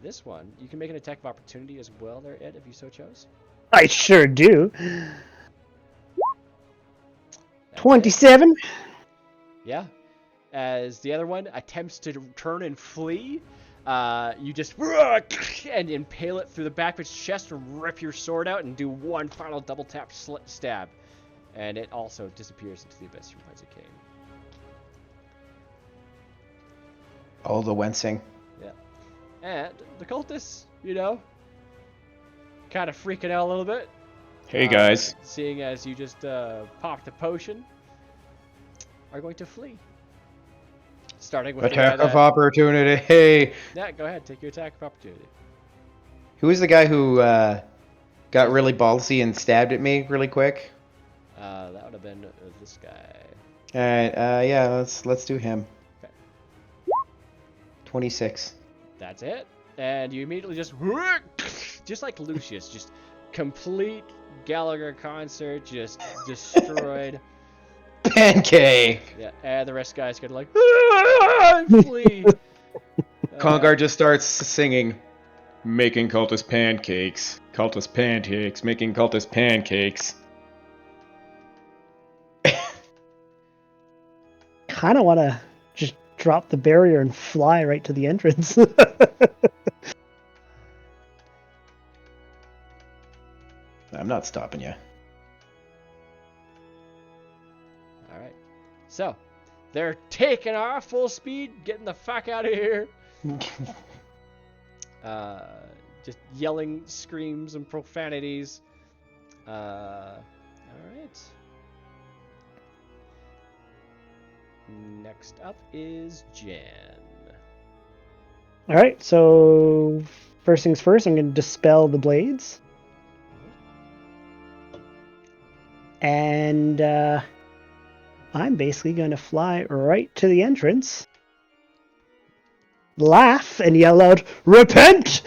This one, you can make an attack of opportunity as well there, Ed, if you so chose. I sure do. That's 27. it. Yeah. As the other one attempts to turn and flee, you just and impale it through the back of its chest and rip your sword out and do one final double tap stab. And it also disappears into the abyss from whence it came. All the wincing. Yeah. And the cultists, kind of freaking out a little bit. Hey, guys. Seeing as you just popped a potion, are going to flee. Starting with Attack of opportunity. Hey. Yeah, go ahead. Take your attack of opportunity. Who was the guy who got really ballsy and stabbed at me really quick? That would have been this guy. All right. Yeah. Let's do him. Okay. 26. That's it. And you immediately just like Lucius, just complete Gallagher concert, just destroyed. Pancake. Yeah, and the rest of the guys gonna like flee. Congar just starts singing, making cultist pancakes. Cultist pancakes, making cultist pancakes. Kind of want to just drop the barrier and fly right to the entrance. I'm not stopping you. Alright. So, they're taking off full speed, getting the fuck out of here. Just yelling screams and profanities. Alright. Next up is Jen. All right, so first things first, I'm going to dispel the blades. And I'm basically going to fly right to the entrance, laugh, and yell out, "Repent!"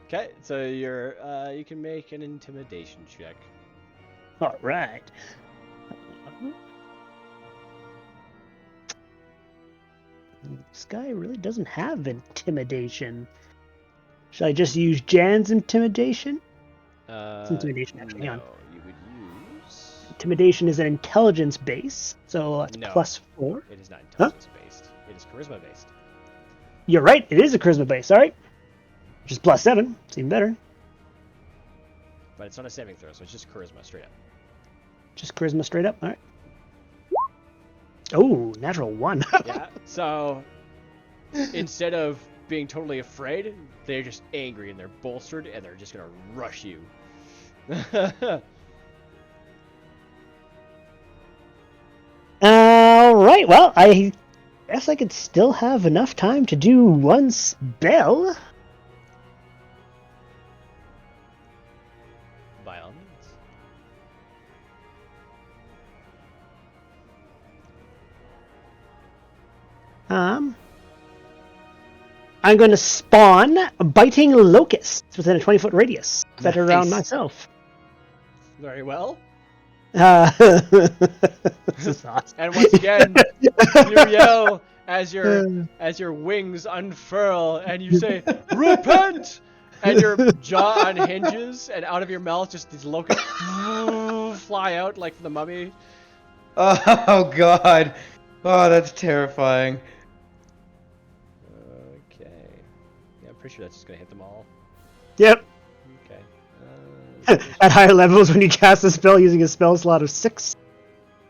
Okay, so you can make an intimidation check. All right. This guy really doesn't have intimidation. Should I just use Jan's intimidation? It's intimidation, actually. Hang on. You would use... Intimidation is an intelligence base, so it's No. +4. It is not intelligence based. It is charisma based. You're right, it is a charisma base, alright. Which is +7, it's even better. But it's not a saving throw, so it's just charisma straight up. Just charisma straight up, alright. Oh, natural 1. Yeah, so instead of being totally afraid, they're just angry and they're bolstered and they're just gonna rush you. Alright, well, I guess I could still have enough time to do one spell. By I'm going to spawn biting locusts within a 20-foot radius centered around Nice. myself. Very well. This is awesome. And once again, you yell as your wings unfurl, and you say, "Repent!" And your jaw unhinges, and out of your mouth, just these locusts fly out like the mummy. Oh god. Oh, that's terrifying. Okay. Yeah, I'm pretty sure that's just gonna hit them all. Yep. Okay. At higher levels, when you cast a spell using a spell slot of 6,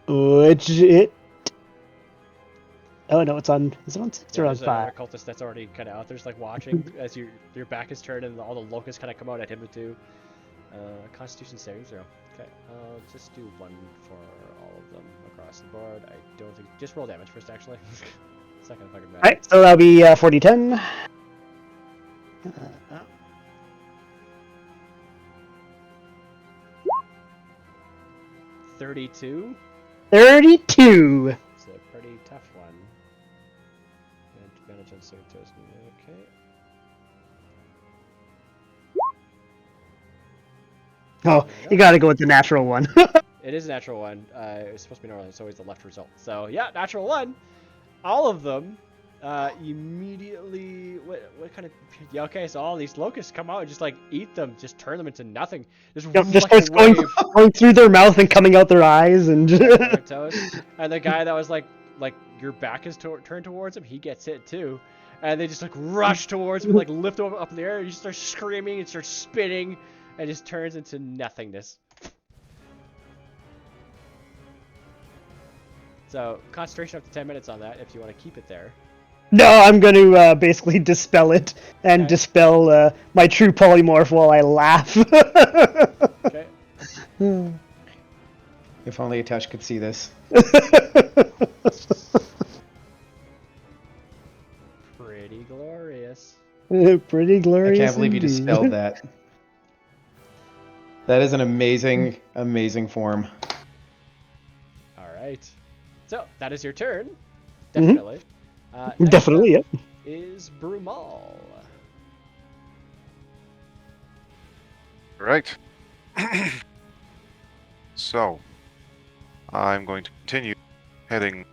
which it... Oh no, it's on... Is it on 6 or on There's 5? a cultist that's already kind of out there, just like watching as your back is turned and all the locusts kind of come out at him too. Constitution saving throw. Okay, I'll just do one for all of them across the board. I don't think... Just roll damage first, actually. It's not gonna fucking matter. Alright, so that'll be 4d10. 32. 32! It's a pretty tough one. Advantage on saving throws. Okay. Oh, you gotta go with the natural one. It is a natural one. It's supposed to be normal. It's always the left result. So yeah, natural one. All of them immediately. What kind of? Yeah, okay, so all these locusts come out and just like eat them, just turn them into nothing. Just starts going through their mouth and coming out their eyes and. their toes. And the guy that was like your back is turned towards him, he gets hit too. And they just like rush towards him, like lift him up in the air, and he starts screaming and starts spitting, and just turns into nothingness. So concentration up to 10 minutes on that if you want to keep it there. No, I'm going to basically dispel it and dispel my true polymorph while I laugh. Okay. If only Atash could see this. Pretty glorious. Pretty glorious. I can't believe you indeed. dispelled that. That is an amazing, amazing form. All right. So that is your turn. Definitely. Definitely, next yeah. up is Brumal. Right. So, I'm going to continue heading.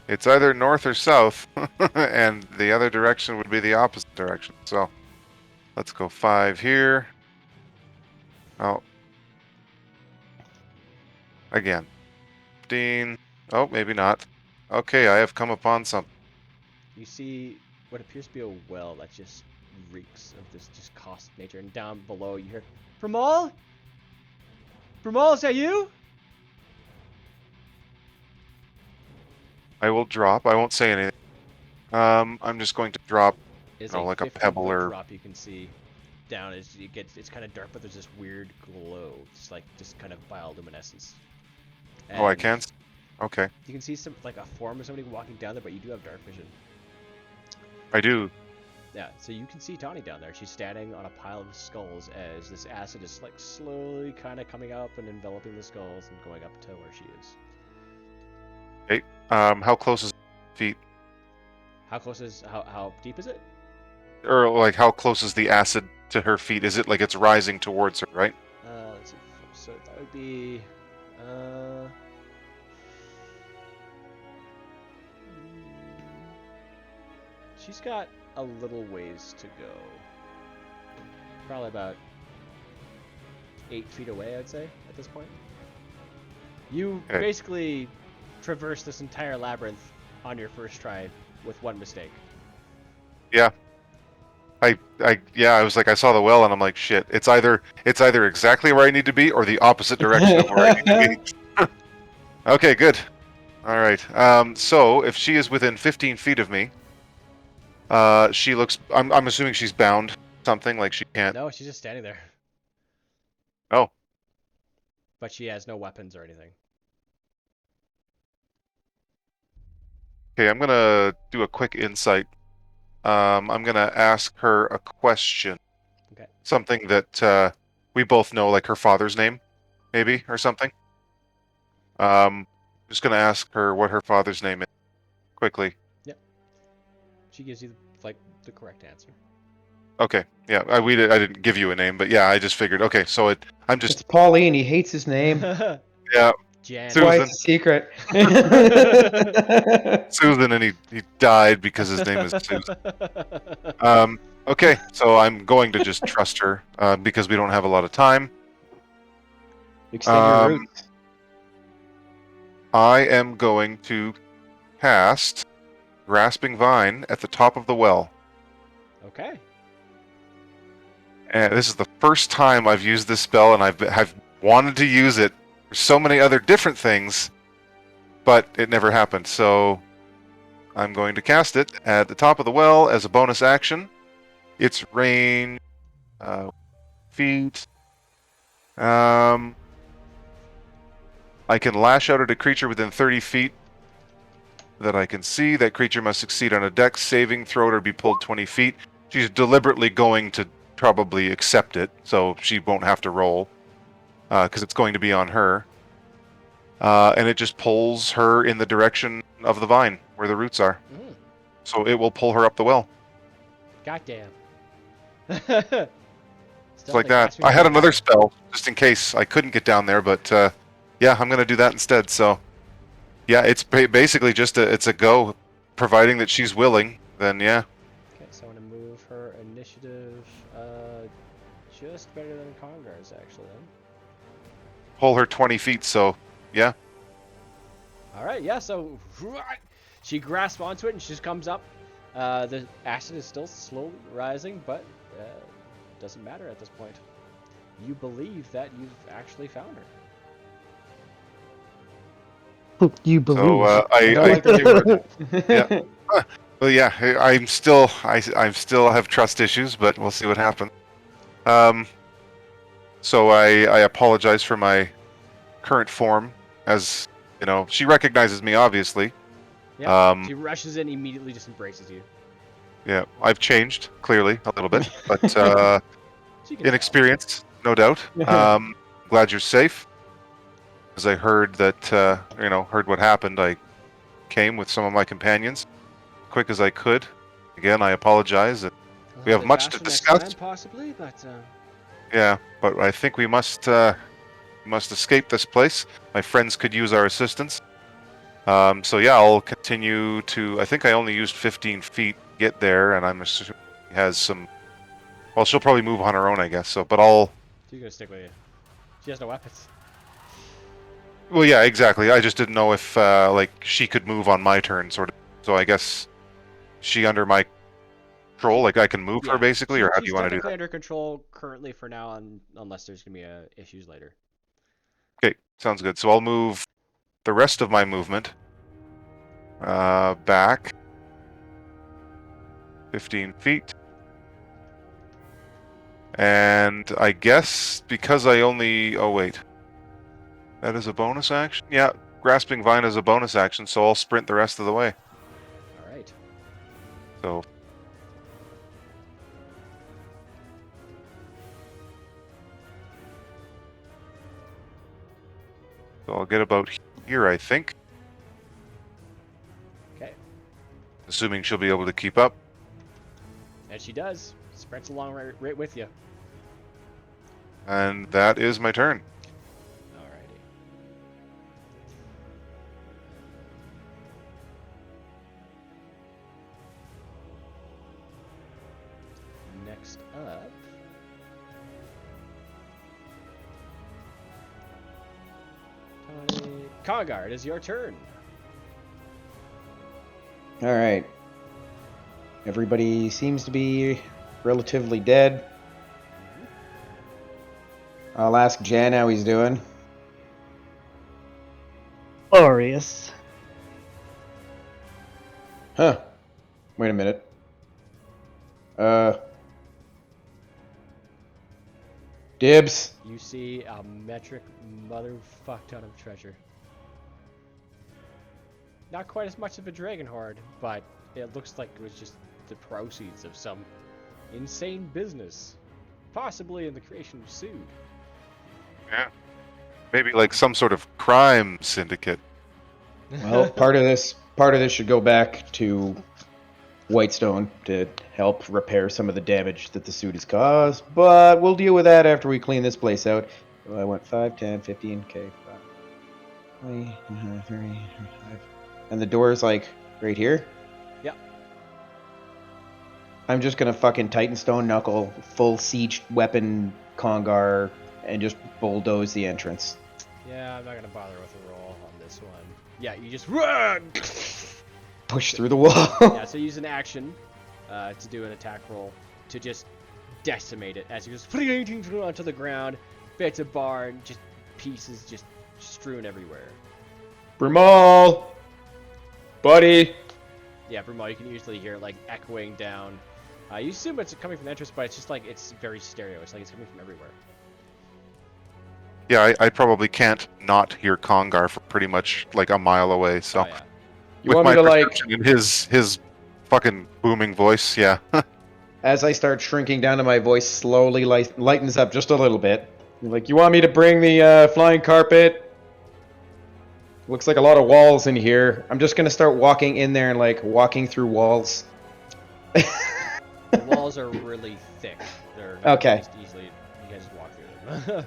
It's either north or south, and the other direction would be the opposite direction. So, let's go 5 here. Oh. Again. 15. Oh, maybe not. Okay, I have come upon something. You see what appears to be a well that just reeks of this just caustic nature, and down below you hear, Brumal? Brumal, is that you? I will drop. I won't say anything. I'm just going to drop, It's like a 50 pebble foot or... drop you can see down as you get. It's kind of dark, but there's this weird glow. It's like just kind of bioluminescence. Oh, I And can? Okay. You can see some like a form of somebody walking down there, but you do have dark vision. I do. Yeah, so you can see Tawny down there. She's standing on a pile of skulls as this acid is like slowly kind of coming up and enveloping the skulls and going up to where she is. Hey, how close is feet? How close is how deep is it? Or like how close is the acid to her feet? Is it like it's rising towards her, right? Let's see. So that would be she's got a little ways to go. Probably about 8 feet away, I'd say, at this point. You Okay. basically traverse this entire labyrinth on your first try with one mistake. Yeah. I was like, I saw the well and I'm like, shit. It's either exactly where I need to be or the opposite direction of where I need to be. Okay, good. All right. So if she is within 15 feet of me, she looks. I'm assuming she's bound something, like she can't. No, she's just standing there. Oh. But she has no weapons or anything. Okay, I'm gonna do a quick insight. I'm gonna ask her a question. Okay. Something that we both know, like her father's name, maybe, or something. Just gonna ask her what her father's name is quickly. Yep. She gives you the correct answer. Okay. Yeah. I didn't give you a name, but yeah, I just figured. Okay, so I'm It's just Pauline. He hates his name. yeah, Jan. That's why Susan. it's a secret. Susan, and he died because his name is Susan. Okay, so I'm going to just trust her because we don't have a lot of time. Extend your roots. I am going to cast Grasping Vine at the top of the well. Okay. And this is the first time I've used this spell, and I've wanted to use it for so many other different things, but it never happened. So I'm going to cast it at the top of the well as a bonus action. Its range, feet. I can lash out at a creature within 30 feet that I can see. That creature must succeed on a dex saving throw or be pulled 20 feet. She's deliberately going to probably accept it, so she won't have to roll, because it's going to be on her. And it just pulls her in the direction of the vine, where the roots are. Mm. So it will pull her up the well. Goddamn. It's like that. I had another spell, just in case I couldn't get down there, but yeah, I'm going to do that instead. So yeah, it's basically just it's a go, providing that she's willing, then yeah. Okay, so I want to move her initiative just better than Congar's, actually, then. Pull her 20 feet, so yeah. Alright, yeah, so she grasps onto it and she just comes up. The acid is still slowly rising, but doesn't matter at this point. You believe that you've actually found her. You believe. So I don't like the word. Yeah. Well, yeah, I still have trust issues, but we'll see what happens. So I apologize for my current form, as you know, she recognizes me, obviously. Yeah, she rushes in, immediately just embraces you. Yeah, I've changed, clearly, a little bit, but She can tell. inexperienced, no doubt. Glad you're safe. As I heard that, heard what happened, I came with some of my companions, quick as I could. Again, I apologize. And we have much to discuss. Time, possibly, but yeah, but I think we must escape this place. My friends could use our assistance. So yeah, I'll continue to. I think I only used 15 feet to get there, and I'm assuming she has some. Well, she'll probably move on her own, I guess. So, but I'll. she's gonna stick with you. She has no weapons. Well, yeah, exactly. I just didn't know if she could move on my turn, sort of. So I guess she under my control. Like I can move her basically, or how do you want to do She's that? under control currently for now, unless there's gonna be issues later. Okay, sounds good. So I'll move the rest of my movement back 15 feet. And I guess because I only... Oh, wait. That is a bonus action? Yeah, Grasping Vine is a bonus action, so I'll sprint the rest of the way. Alright. So... So I'll get about here, I think. Okay. Assuming she'll be able to keep up. And she does. Sprints along right with you. And that is my turn. Alrighty. Next up... Congar, it is your turn. All right. Everybody seems to be relatively dead. I'll ask Jan how he's doing. Glorious. Huh. Wait a minute. Dibs. You see a metric motherfuck ton of treasure. Not quite as much of a dragon hoard, but it looks like it was just the proceeds of some insane business. possibly in the creation of Sood. Yeah. Maybe like some sort of crime syndicate. Well, part of this should go back to Whitestone to help repair some of the damage that the suit has caused, but we'll deal with that after we clean this place out. So I went 5, 10, 15, okay. 20, 30, 35. And the door's like right here? Yep. I'm just gonna fucking Titan Stone Knuckle, full siege weapon Congar, and just bulldoze the entrance. Yeah, I'm not gonna bother with a roll on this one. Yeah, you just run! Push through the wall. Yeah, so use an action to do an attack roll to just decimate it as you just onto the ground, bits of barn, just pieces just strewn everywhere. Brumal! Buddy! Yeah, Brumal, you can usually hear it like echoing down. You assume it's coming from the entrance, but it's just like it's very stereo. It's like it's coming from everywhere. Yeah, I probably can't not hear Congar for pretty much like a mile away. So Oh, yeah. You with want my me to like, perception and his fucking booming voice, yeah. as I start shrinking down to my voice slowly lightens up just a little bit. You're like, you want me to bring the flying carpet? Looks like a lot of walls in here. I'm just gonna start walking in there and like walking through walls. The walls are really thick. They're not Okay. just easily. You guys just walk through them.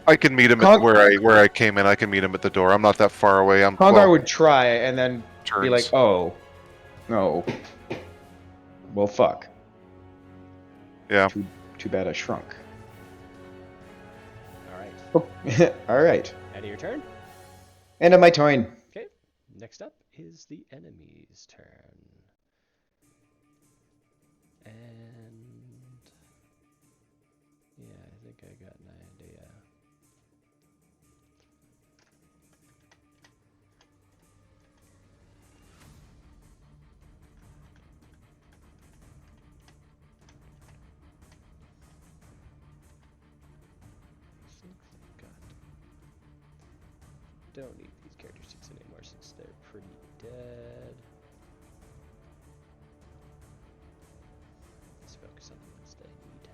I can meet him at where I came in. I can meet him at the door. I'm not that far away. I'm Congar 12 would try and then turns. be like, oh. No. Well, fuck. Yeah. Too bad I shrunk. All right. Oh, alright. End of your turn. End of my turn. Okay. Next up is the enemy's turn. And yeah, I think I got an idea. Don't need these character sheets anymore since they're pretty dead. Let's focus on the ones that I need.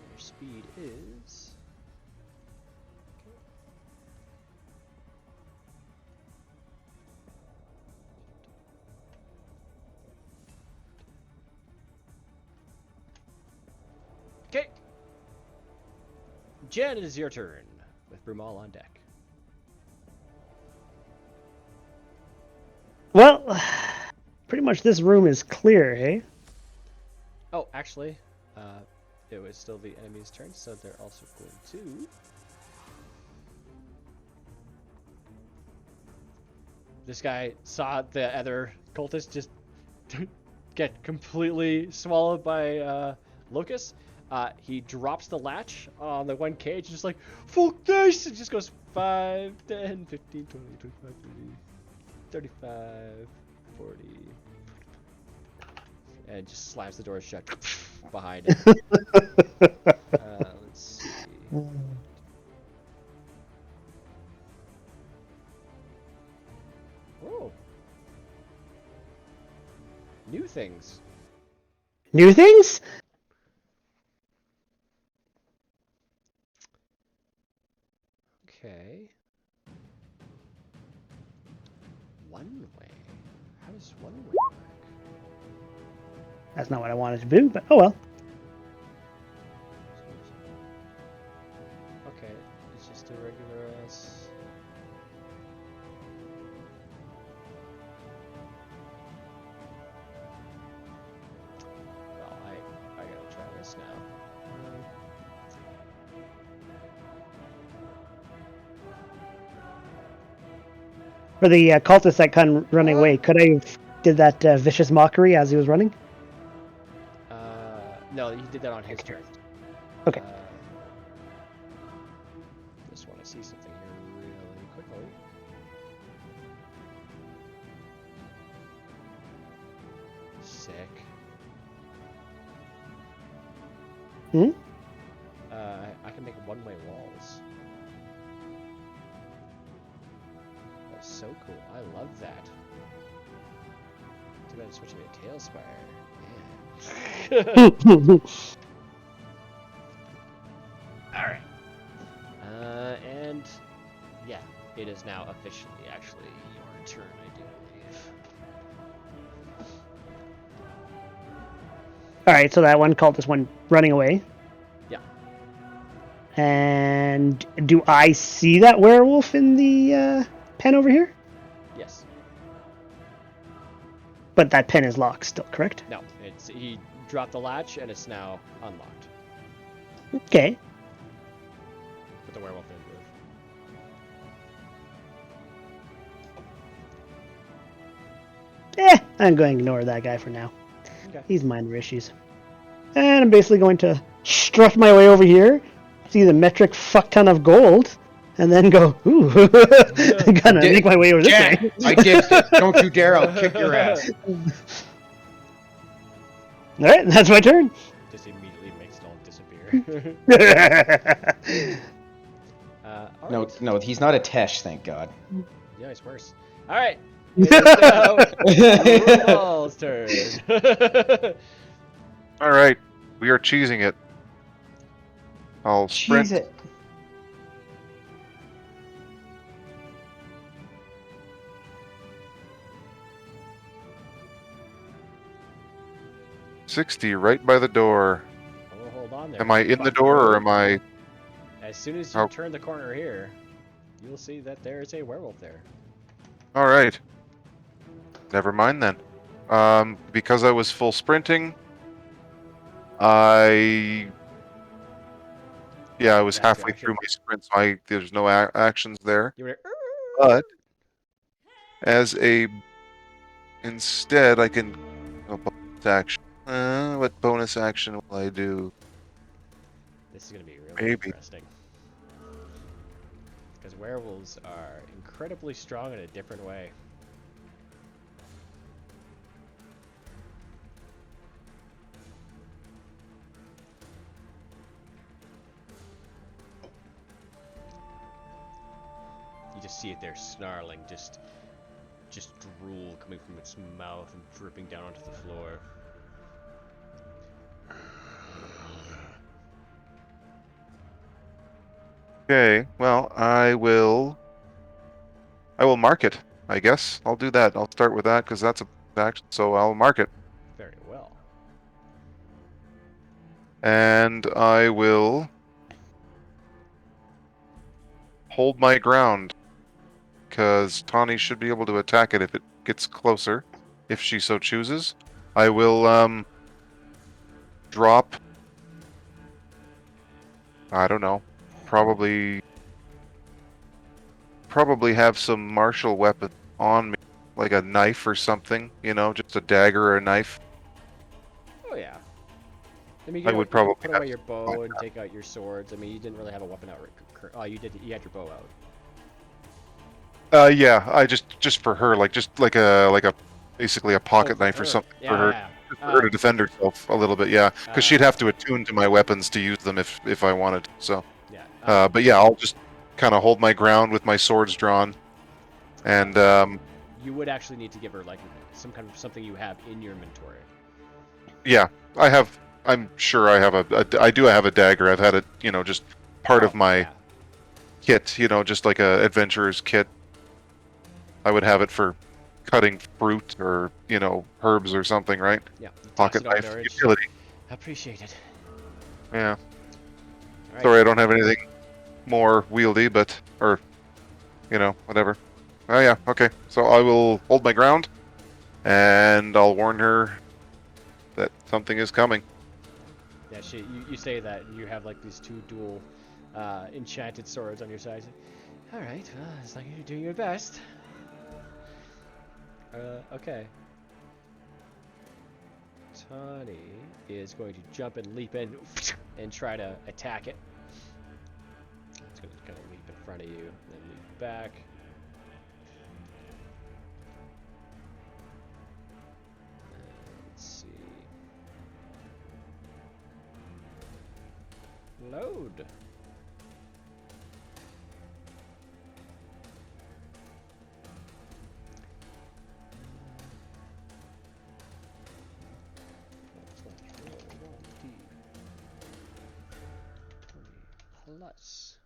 Their speed is... Okay. Jen, it is your turn, with Brumal on deck. Well, pretty much this room is clear, hey? Oh, actually, it was still the enemy's turn, so they're also going to... This guy saw the other cultist just get completely swallowed by locusts. He drops the latch on the one cage, just like, fuck this! It just goes 5, 10, 15, 20, 25, 30, 35, 40, and just slams the door shut behind it. Let's see. Oh. New things. New things? Okay. One way. How does one way work? That's not what I wanted to do, but oh well. Okay, it's just a regular ass. Well, I gotta try this now. For the cultist that kind of running away, could I have did that vicious mockery as he was running? No, he did that on his turn. Okay. Just want to see something here really quickly. Sick. Hmm? I can make one-way walls. That's so cool. I love that. Too bad it's switching to Tailspire. Man. Alright. And yeah, it is now officially actually your turn, I do believe. Alright, so that one cultist went running away. Yeah. And do I see that werewolf in the pen over here? Yes. But that pen is locked still, correct? No, he dropped the latch and it's now unlocked. Okay. But the werewolf didn't move. I'm going to ignore that guy for now. Okay. He's minor issues. And I'm basically going to strut my way over here, see the metric fuck ton of gold, and then go, ooh, I'm gonna make my way over this Jack, way. I did this. Don't you dare! I'll kick your ass. Alright, that's my turn. Just immediately makes it all disappear. All No, right. no, he's not a Tesh, thank God. Yeah, it's worse. All right. It is now Brumal's turn. All right, we are cheesing it. I'll sprint. Cheese it. $60 right by the door. Oh, hold on there. Am I in the door or am I? As soon as you Oh. turn the corner here, you'll see that there is a werewolf there. All right. Never mind then. Because I was full sprinting, I was Back halfway action. through my sprint, so there's no actions there. You were But instead, I can bonus action. What bonus action will I do? This is gonna be really Maybe. interesting. Because werewolves are incredibly strong in a different way. You just see it there snarling, just drool coming from its mouth and dripping down onto the floor. Okay, well, I will mark it, I guess. I'll do that. I'll start with that because that's a action, so I'll mark it. Very well. And I will hold my ground because Tawny should be able to attack it if it gets closer, if she so chooses. I will drop, I don't know, probably have some martial weapon on me, like a knife or something, just a dagger or a knife. Oh yeah. I mean, I you would put probably away have your to bow find and that. take out your swords. I mean, you didn't really have a weapon out. Oh, you did. You had your bow out. Yeah, I just for her, just like a basically a pocket for knife or her. something Yeah, for her. yeah. Just for her to defend herself a little bit, yeah, because she'd have to attune to my weapons to use them if I wanted. So, Yeah. but yeah, I'll just kind of hold my ground with my swords drawn, and You would actually need to give her like some kind of something you have in your inventory. yeah, I have. I'm sure I have I do have a dagger. I've had it, just part of my Yeah. kit, just like a adventurer's kit. I would have it for cutting fruit or herbs or something, right? Yeah. Pocket Toss it knife over there. utility. Appreciate it. Yeah. All right. Sorry, I don't have anything more wieldy, or whatever. Oh yeah, okay. So I will hold my ground, and I'll warn her that something is coming. Yeah. You say that you have like these two dual enchanted swords on your side. All right. Well, it's like you're doing your best. Okay. Tawny is going to jump and leap in and try to attack it. It's going to kind of leap in front of you, then leap back. Let's see. Load. plus.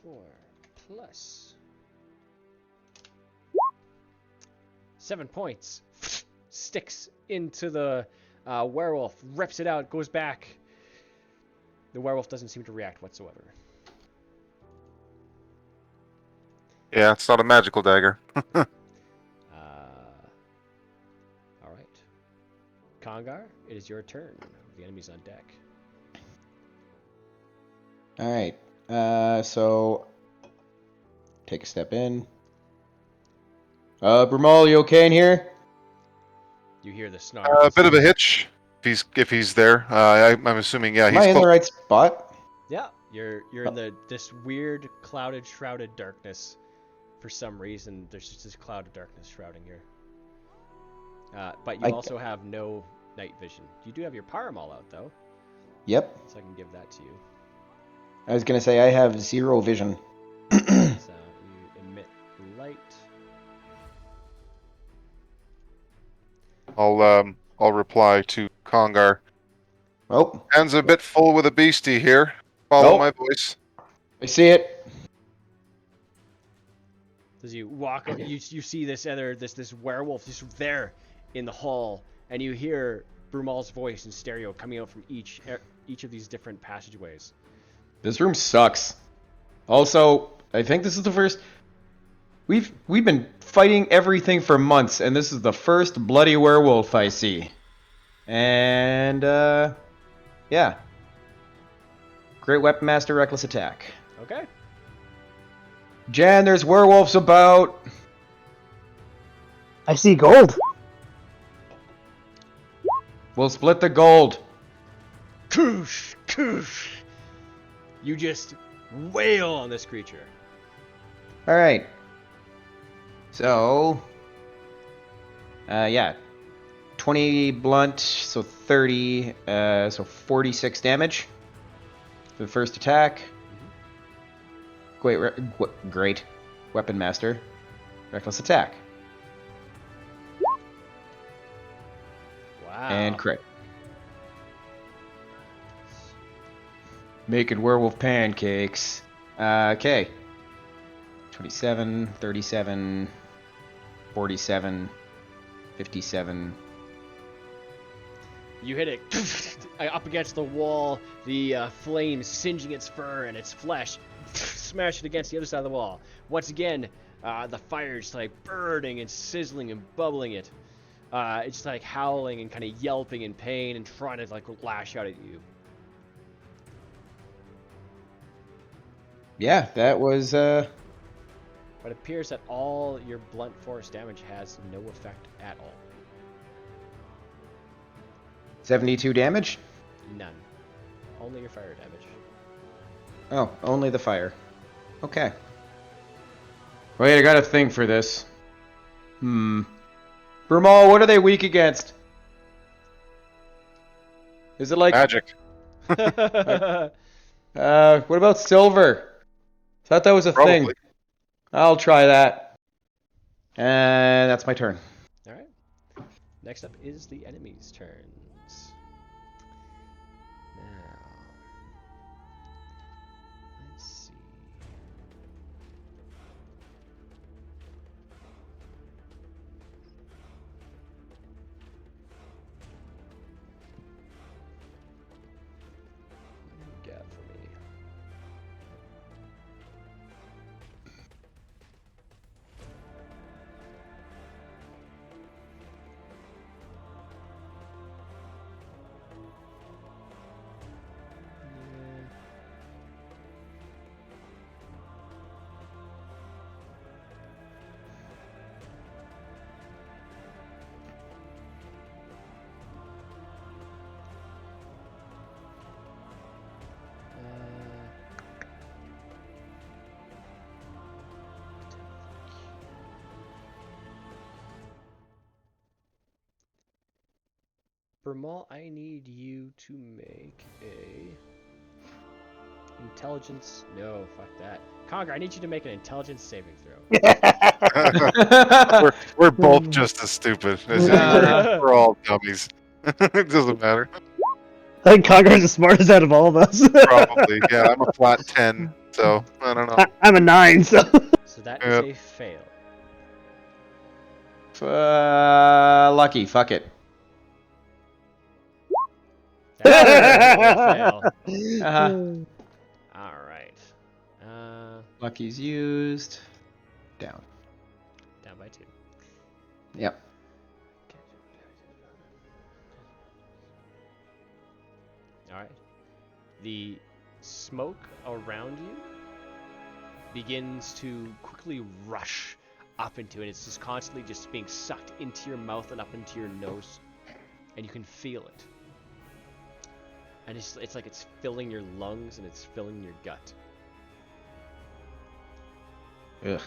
Four plus 7 points. Sticks into the werewolf, rips it out, goes back. The werewolf doesn't seem to react whatsoever. Yeah, it's not a magical dagger. All right. Congar, it is your turn. The enemy's on deck. All right. So take a step in. Brumal, you okay in here? You hear the A snarls. bit of a hitch if he's there. I'm assuming, yeah, Am he's I in close. the right spot? Yeah, you're in this weird clouded, shrouded darkness. For some reason, there's just this cloud of darkness shrouding here. But you also have no night vision. You do have your Paramal out, though. Yep. So I can give that to you. I was gonna say I have 0 vision. So you emit light. I'll reply to Congar. Oh, Hands a bit full with a beastie here. Follow Oh. my voice. I see it. As you walk, you see this werewolf just there in the hall, and you hear Brumal's voice in stereo coming out from each of these different passageways. This room sucks. Also, I think this is the first. We've been fighting everything for months, and this is the first bloody werewolf I see. And yeah. Great Weapon Master, Reckless Attack. Okay. Jan, there's werewolves about. I see gold. We'll split the gold. Koosh, koosh. You just wail on this creature. All right. So, yeah, 20 blunt, so 30, so 46 damage for the first attack. Great Weapon Master, Reckless Attack, Wow. and crit. Making werewolf pancakes. Okay. 27, 37, 47, 57. You hit it up against the wall, the flames singeing its fur and its flesh, smash it against the other side of the wall. Once again, the fire's like burning and sizzling and bubbling it. It's like howling and kind of yelping in pain and trying to like lash out at you. Yeah, that was But it appears that all your blunt force damage has no effect at all. 72 damage. None. Only your fire damage. Oh, only the fire. Okay. Wait, I got a thing for this. Brumal, what are they weak against? Is it like Magic. what about silver? Thought that was a Probably. thing. I'll try that. And that's my turn. All right. Next up is the enemy's turns. Now, let's see. What do you got for me? Brumal, I need you to make a Intelligence? No, fuck that. Congar, I need you to make an intelligence saving throw. We're both just as stupid. We're all dummies. It doesn't matter. I think Congar's the smartest out of all of us. Probably. Yeah, I'm a flat 10, so I don't know. I'm a 9, so. So that is Yep. a fail. Lucky. Fuck it. That's a fail. All right. Lucky's used. Down. Down by 2. Yep. All right. The smoke around you begins to quickly rush up into it. It's just constantly just being sucked into your mouth and up into your nose, and you can feel it. And it's like it's filling your lungs and it's filling your gut. Ugh. Okay.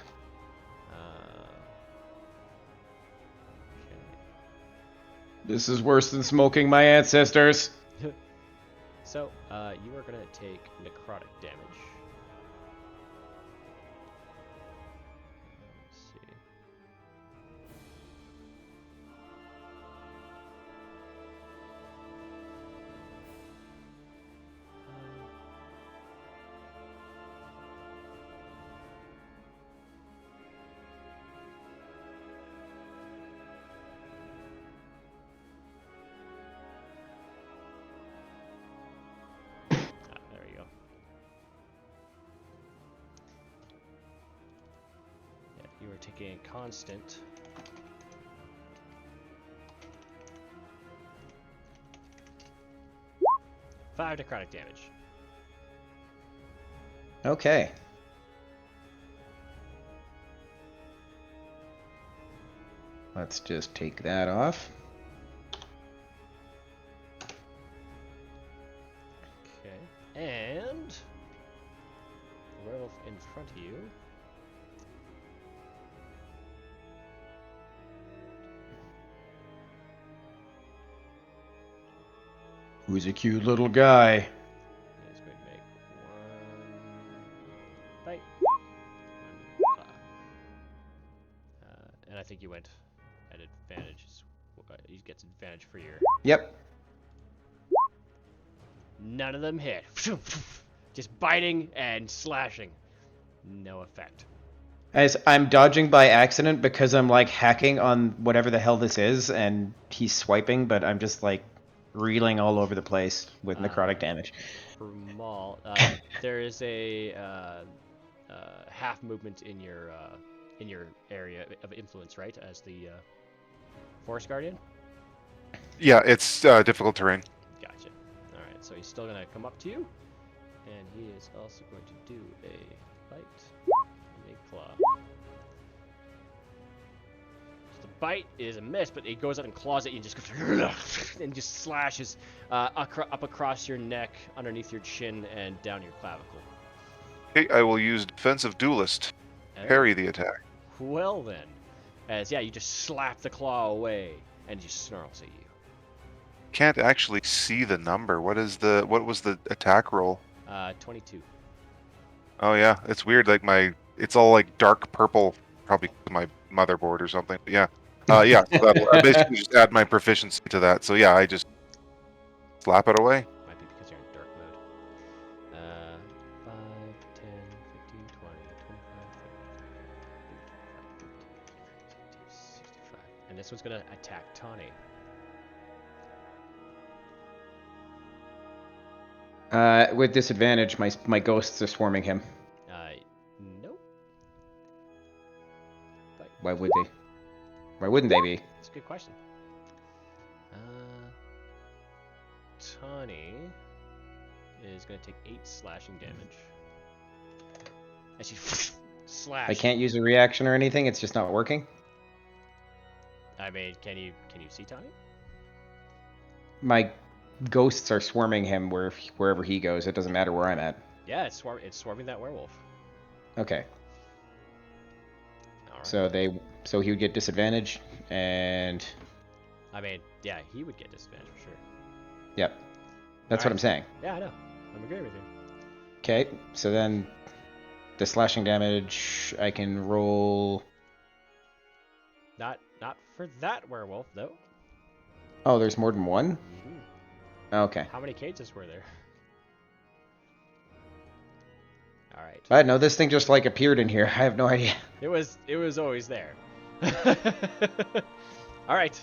This is worse than smoking my ancestors. So, you are gonna take necrotic damage. Let's see. There we go. Yeah, you are taking a constant. Five necrotic damage. Okay. Let's just take that off. Okay. And the werewolf in front of you. Who's a cute little guy? Is going to make one bite. And I think you went at advantage. He gets advantage for your. Yep. None of them hit. Just biting and slashing. No effect. As I'm dodging by accident because I'm like hacking on whatever the hell this is, and he's swiping, but I'm just like reeling all over the place with necrotic damage. Brumal, there is a half movement in your area of influence, right? As the forest guardian. Yeah, it's difficult terrain. Gotcha. All right, so he's still gonna come up to you, and he is also going to do a bite and a claw. So the bite is a miss, but he goes up and claws at you and just goes and just slashes up across your neck, underneath your chin, and down your clavicle. Okay, I will use Defensive Duelist. Parry the attack. Well then, as you just slap the claw away, and he just snarls at you. Can't actually see the number. What was the attack roll? 22. Oh yeah, it's weird. Like it's all like dark purple, probably my motherboard or something. But yeah, yeah. So I basically just add my proficiency to that. So yeah, I just slap it away. Might be because you're in dark mode. 5, 10, 15, 20, 25, 30, 65. And this one's gonna attack Tawny. With disadvantage, my ghosts are swarming him. Nope. But Why would they? Why wouldn't they be? that's a good question. Tawny is gonna take 8 slashing damage. As she slash. I can't use a reaction or anything. It's just not working. I mean, can you see Tawny? My ghosts are swarming him wherever he goes. It doesn't matter where I'm at. Yeah, it's swarming that werewolf. Okay. All right. So he would get disadvantage, and I mean, yeah, he would get disadvantage for sure. yep, that's what I'm saying. Yeah, I know. I'm agreeing with you. Okay, so then the slashing damage I can roll. Not for that werewolf though. Oh, there's more than one? Mhm. Okay. How many cages were there? All right. I know this thing just like appeared in here. I have no idea. It was always there. All right,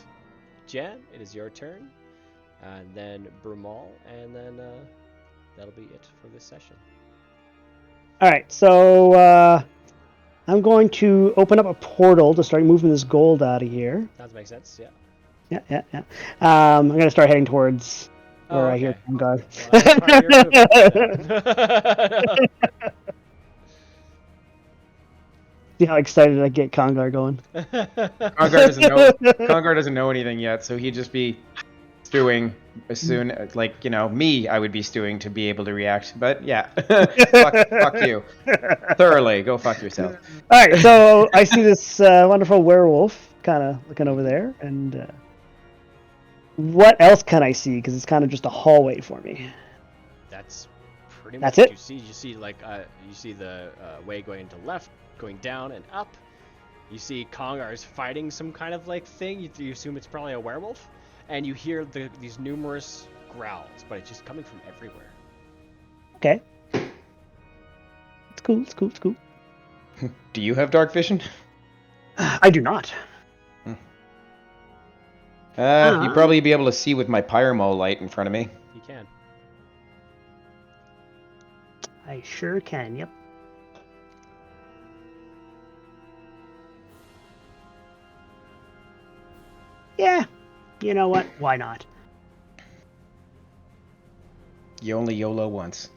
Jan, it is your turn, and then Brumal, and then that'll be it for this session. All right, so I'm going to open up a portal to start moving this gold out of here. Sounds make sense, yeah. Yeah. I'm going to start heading towards where I hear Tankard. Well, that's part of your movement, then. See how excited I get Congar going. Congar doesn't know anything yet, so he'd just be stewing as soon like, me, I would be stewing to be able to react. But yeah. fuck you. Thoroughly. Go fuck yourself. All right, so I see this wonderful werewolf kind of looking over there, and what else can I see? Because it's kind of just a hallway for me. That's pretty That's much it? what you see. You see you see the way going to left, going down and up. You see Kongar's fighting some kind of like thing. You assume it's probably a werewolf, and you hear these numerous growls, but it's just coming from everywhere. Okay. It's cool. Do you have dark vision? I do not. You'd probably be able to see with my pyromo light in front of me. You can. I sure can, yep. Yeah, you know what? Why not? You only YOLO once.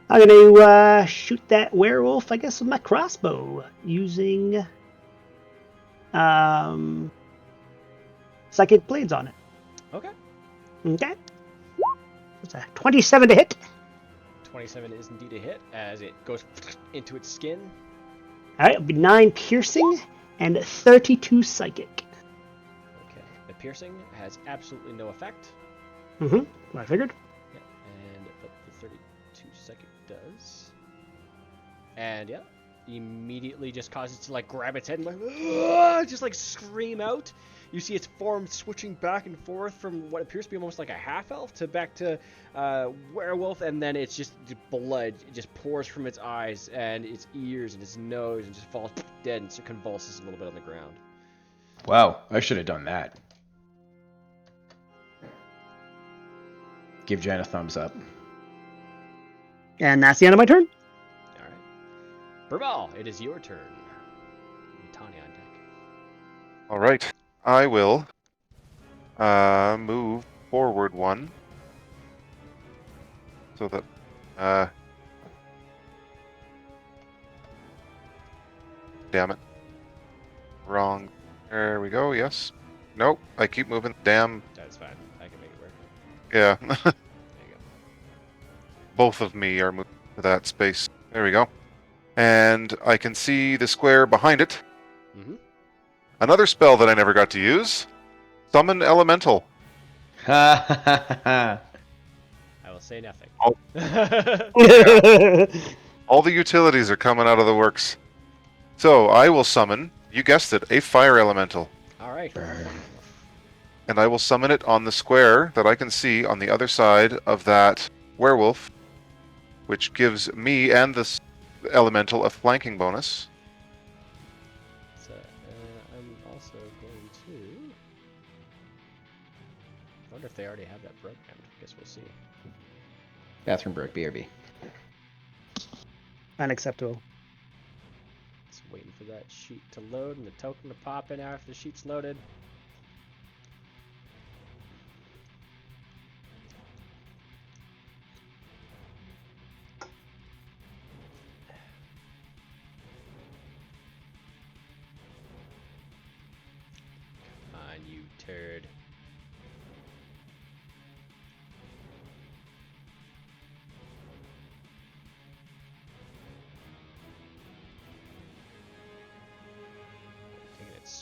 I'm going to shoot that werewolf, I guess, with my crossbow using psychic blades on it. Okay. Okay. It's a 27 to hit. 27 is indeed a hit as it goes into its skin. All right, it'll be 9 piercing and 32 psychic. Okay. The piercing has absolutely no effect. Mm-hmm. I figured. Yeah. But the 32 psychic does. And yeah, immediately just causes it to like grab its head and like just like scream out. You see its form switching back and forth from what appears to be almost like a half elf to back to werewolf, and then it's just blood just pours from its eyes and its ears and its nose and just falls dead and convulses a little bit on the ground. Wow, I should have done that. Give Jan a thumbs up. And that's the end of my turn. All right, Brumal, it is your turn. Tanya on deck. All right. I will move forward one so that damn it. Wrong. There we go. Yes. Nope. I keep moving. Damn. That's fine. I can make it work. Yeah. There you go. Both of me are moving to that space. There we go. And I can see the square behind it. Mm-hmm. Another spell that I never got to use. Summon Elemental. I will say nothing. Oh. All the utilities are coming out of the works. So I will summon, you guessed it, a Fire Elemental. All right. And I will summon it on the square that I can see on the other side of that werewolf, which gives me and the elemental a flanking bonus. So, I'm also going to... I wonder if they already have that programmed. I guess we'll see. Bathroom break, BRB. Unacceptable. Just waiting for that sheet to load and the token to pop in after the sheet's loaded. Come on, you turd.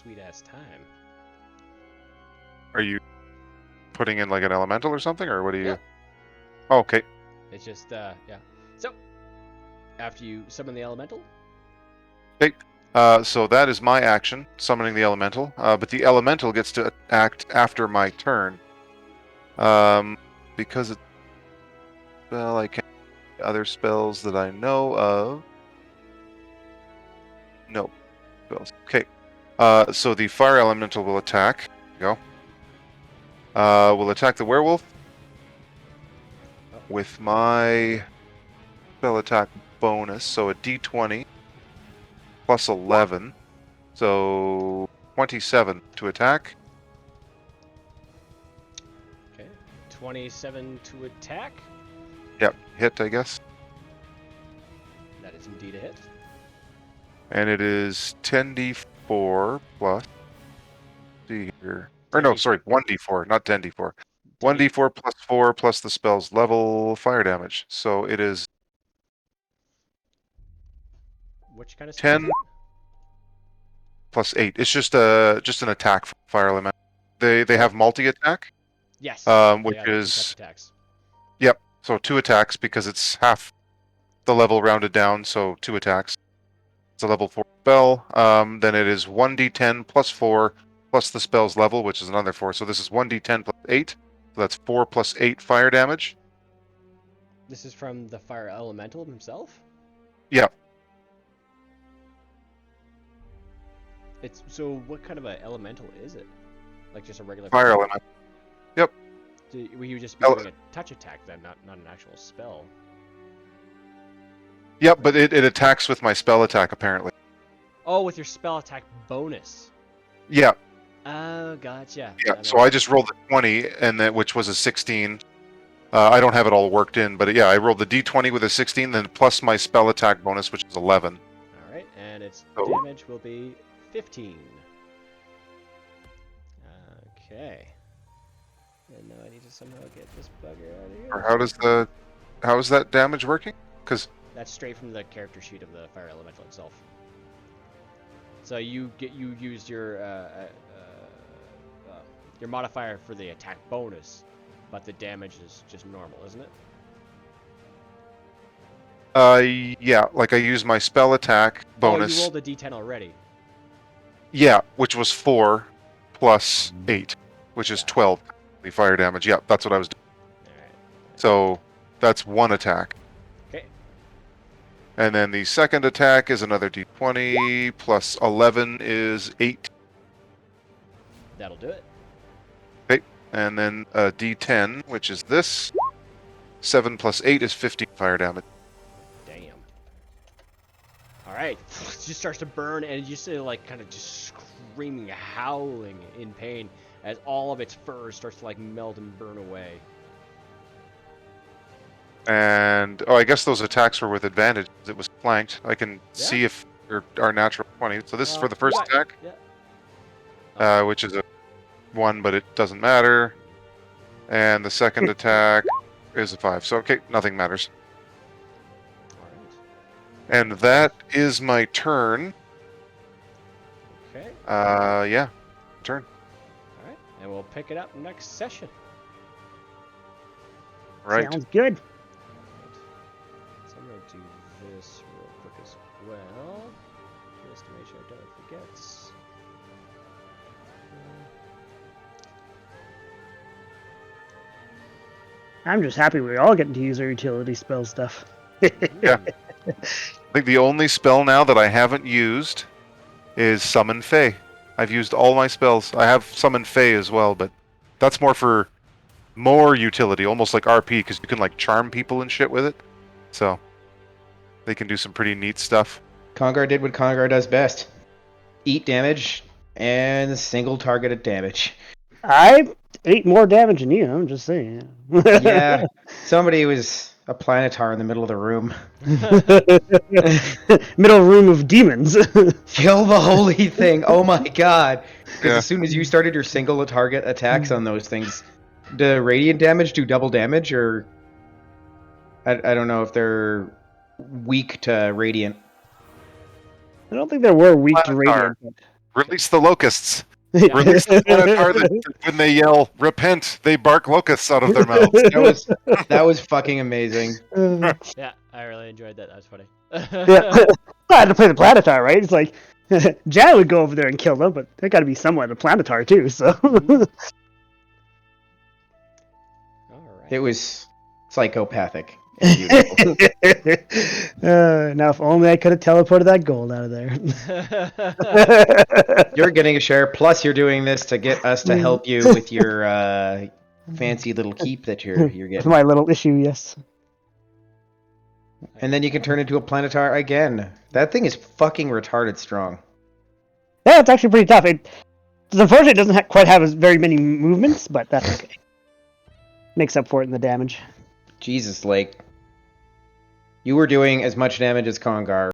sweet ass time. Are you putting in like an elemental or something, or what are you? Yeah. Oh, okay. It's just yeah. So after you summon the elemental, So that is my action, summoning the elemental. But the elemental gets to act after my turn. Because it's spell, I can't. Other spells that I know of. No spells. Okay. So the fire elemental will attack. There you go. Will attack the werewolf with my spell attack bonus. So a D20 plus 11. So 27 to attack. okay, 27 to attack. Yep, hit, I guess. That is indeed a hit. And it is 10d4 plus. See here. Or no, sorry, 1d4, not 10d4. 1d4 plus 4 plus the spell's level fire damage. So it is Which kind of spell? 10 plus 8. It's just an attack fire element. They have multi-attack. Yes. Which they have two is types of attacks. Yep. So 2 attacks because it's half the level rounded down, so 2 attacks. It's a level 4 spell. Then it is 1d10 plus 4 plus the spell's level, which is another 4. So this is 1d10 plus 8. So that's 4 plus 8 fire damage. This is from the fire elemental himself. Yeah. It's so. What kind of an elemental is it? Like just a regular Fire element. Yep. Will you just be doing a touch attack then, not an actual spell? Yep, but it attacks with my spell attack apparently. Oh, with your spell attack bonus. Yeah. Oh, gotcha. Yeah. So I just rolled a 20, and then which was a 16. I don't have it all worked in, but yeah, I rolled the d20 with a 16, then plus my spell attack bonus, which is 11. All right, and its Oh. damage will be 15. Okay. And now I need to somehow get this bugger out of here. Or how is that damage working? Because That's straight from the character sheet of the fire elemental itself. So you used your modifier for the attack bonus, but the damage is just normal, isn't it? Yeah, like I used my spell attack bonus. Oh, you rolled a d10 already. Yeah, which was 4 plus 8, which is 12. The fire damage. Yeah, that's what I was doing. All right. So that's 1 attack. Okay. And then the second attack is another d20 plus 11 is 8. That'll do it. Okay. And then a d10, which is this. 7 plus 8 is 15 fire damage. Damn. All right. It just starts to burn, and you see like kind of just screaming, howling in pain as all of its fur starts to like melt and burn away. And I guess those attacks were with advantage. It was flanked. I can see if our natural 20. So this is for the first attack, which is a 1, but it doesn't matter. And the second attack is a 5. So okay, nothing matters. All right. And that is my turn. Okay. Yeah, turn. All right. And we'll pick it up next session. Right. Sounds good. So I'm going to do this real quick as well, just to make sure I don't forget. I'm just happy we're all getting to use our utility spell stuff. Yeah. I think the only spell now that I haven't used is Summon Fey. I've used all my spells. I have Summon Fey as well, but that's more for more utility, almost like RP, because you can like charm people and shit with it. So they can do some pretty neat stuff. Congar did what Congar does best. Eat damage and single targeted damage. I ate more damage than you, I'm just saying. Yeah, somebody was a planetar in the middle of the room. Middle room of demons. Kill the holy thing. Oh my god. Because Yeah. as soon as you started your single target attacks on those things, the radiant damage do double damage, or I don't know if they're weak to radiant. I don't think there were weak to Planetar. radiant. Release the locusts. Release the Planitar that when they yell, repent, they bark locusts out of their mouths. That was fucking amazing. Yeah, I really enjoyed that. That was funny. Yeah. I had to play the Planitar, right? It's like Jan would go over there and kill them, but they got to be somewhat a Planitar too. So All right. It was psychopathic. And beautiful. now, if only I could have teleported that gold out of there. You're getting a share, plus you're doing this to get us to help you with your fancy little keep that you're getting. My little issue, yes. And then you can turn into a Planitar again. That thing is fucking retarded strong. Yeah, it's actually pretty tough. Unfortunately, it doesn't quite have as very many movements, but that's okay. Makes up for it in the damage. Jesus, like, you were doing as much damage as Kongar.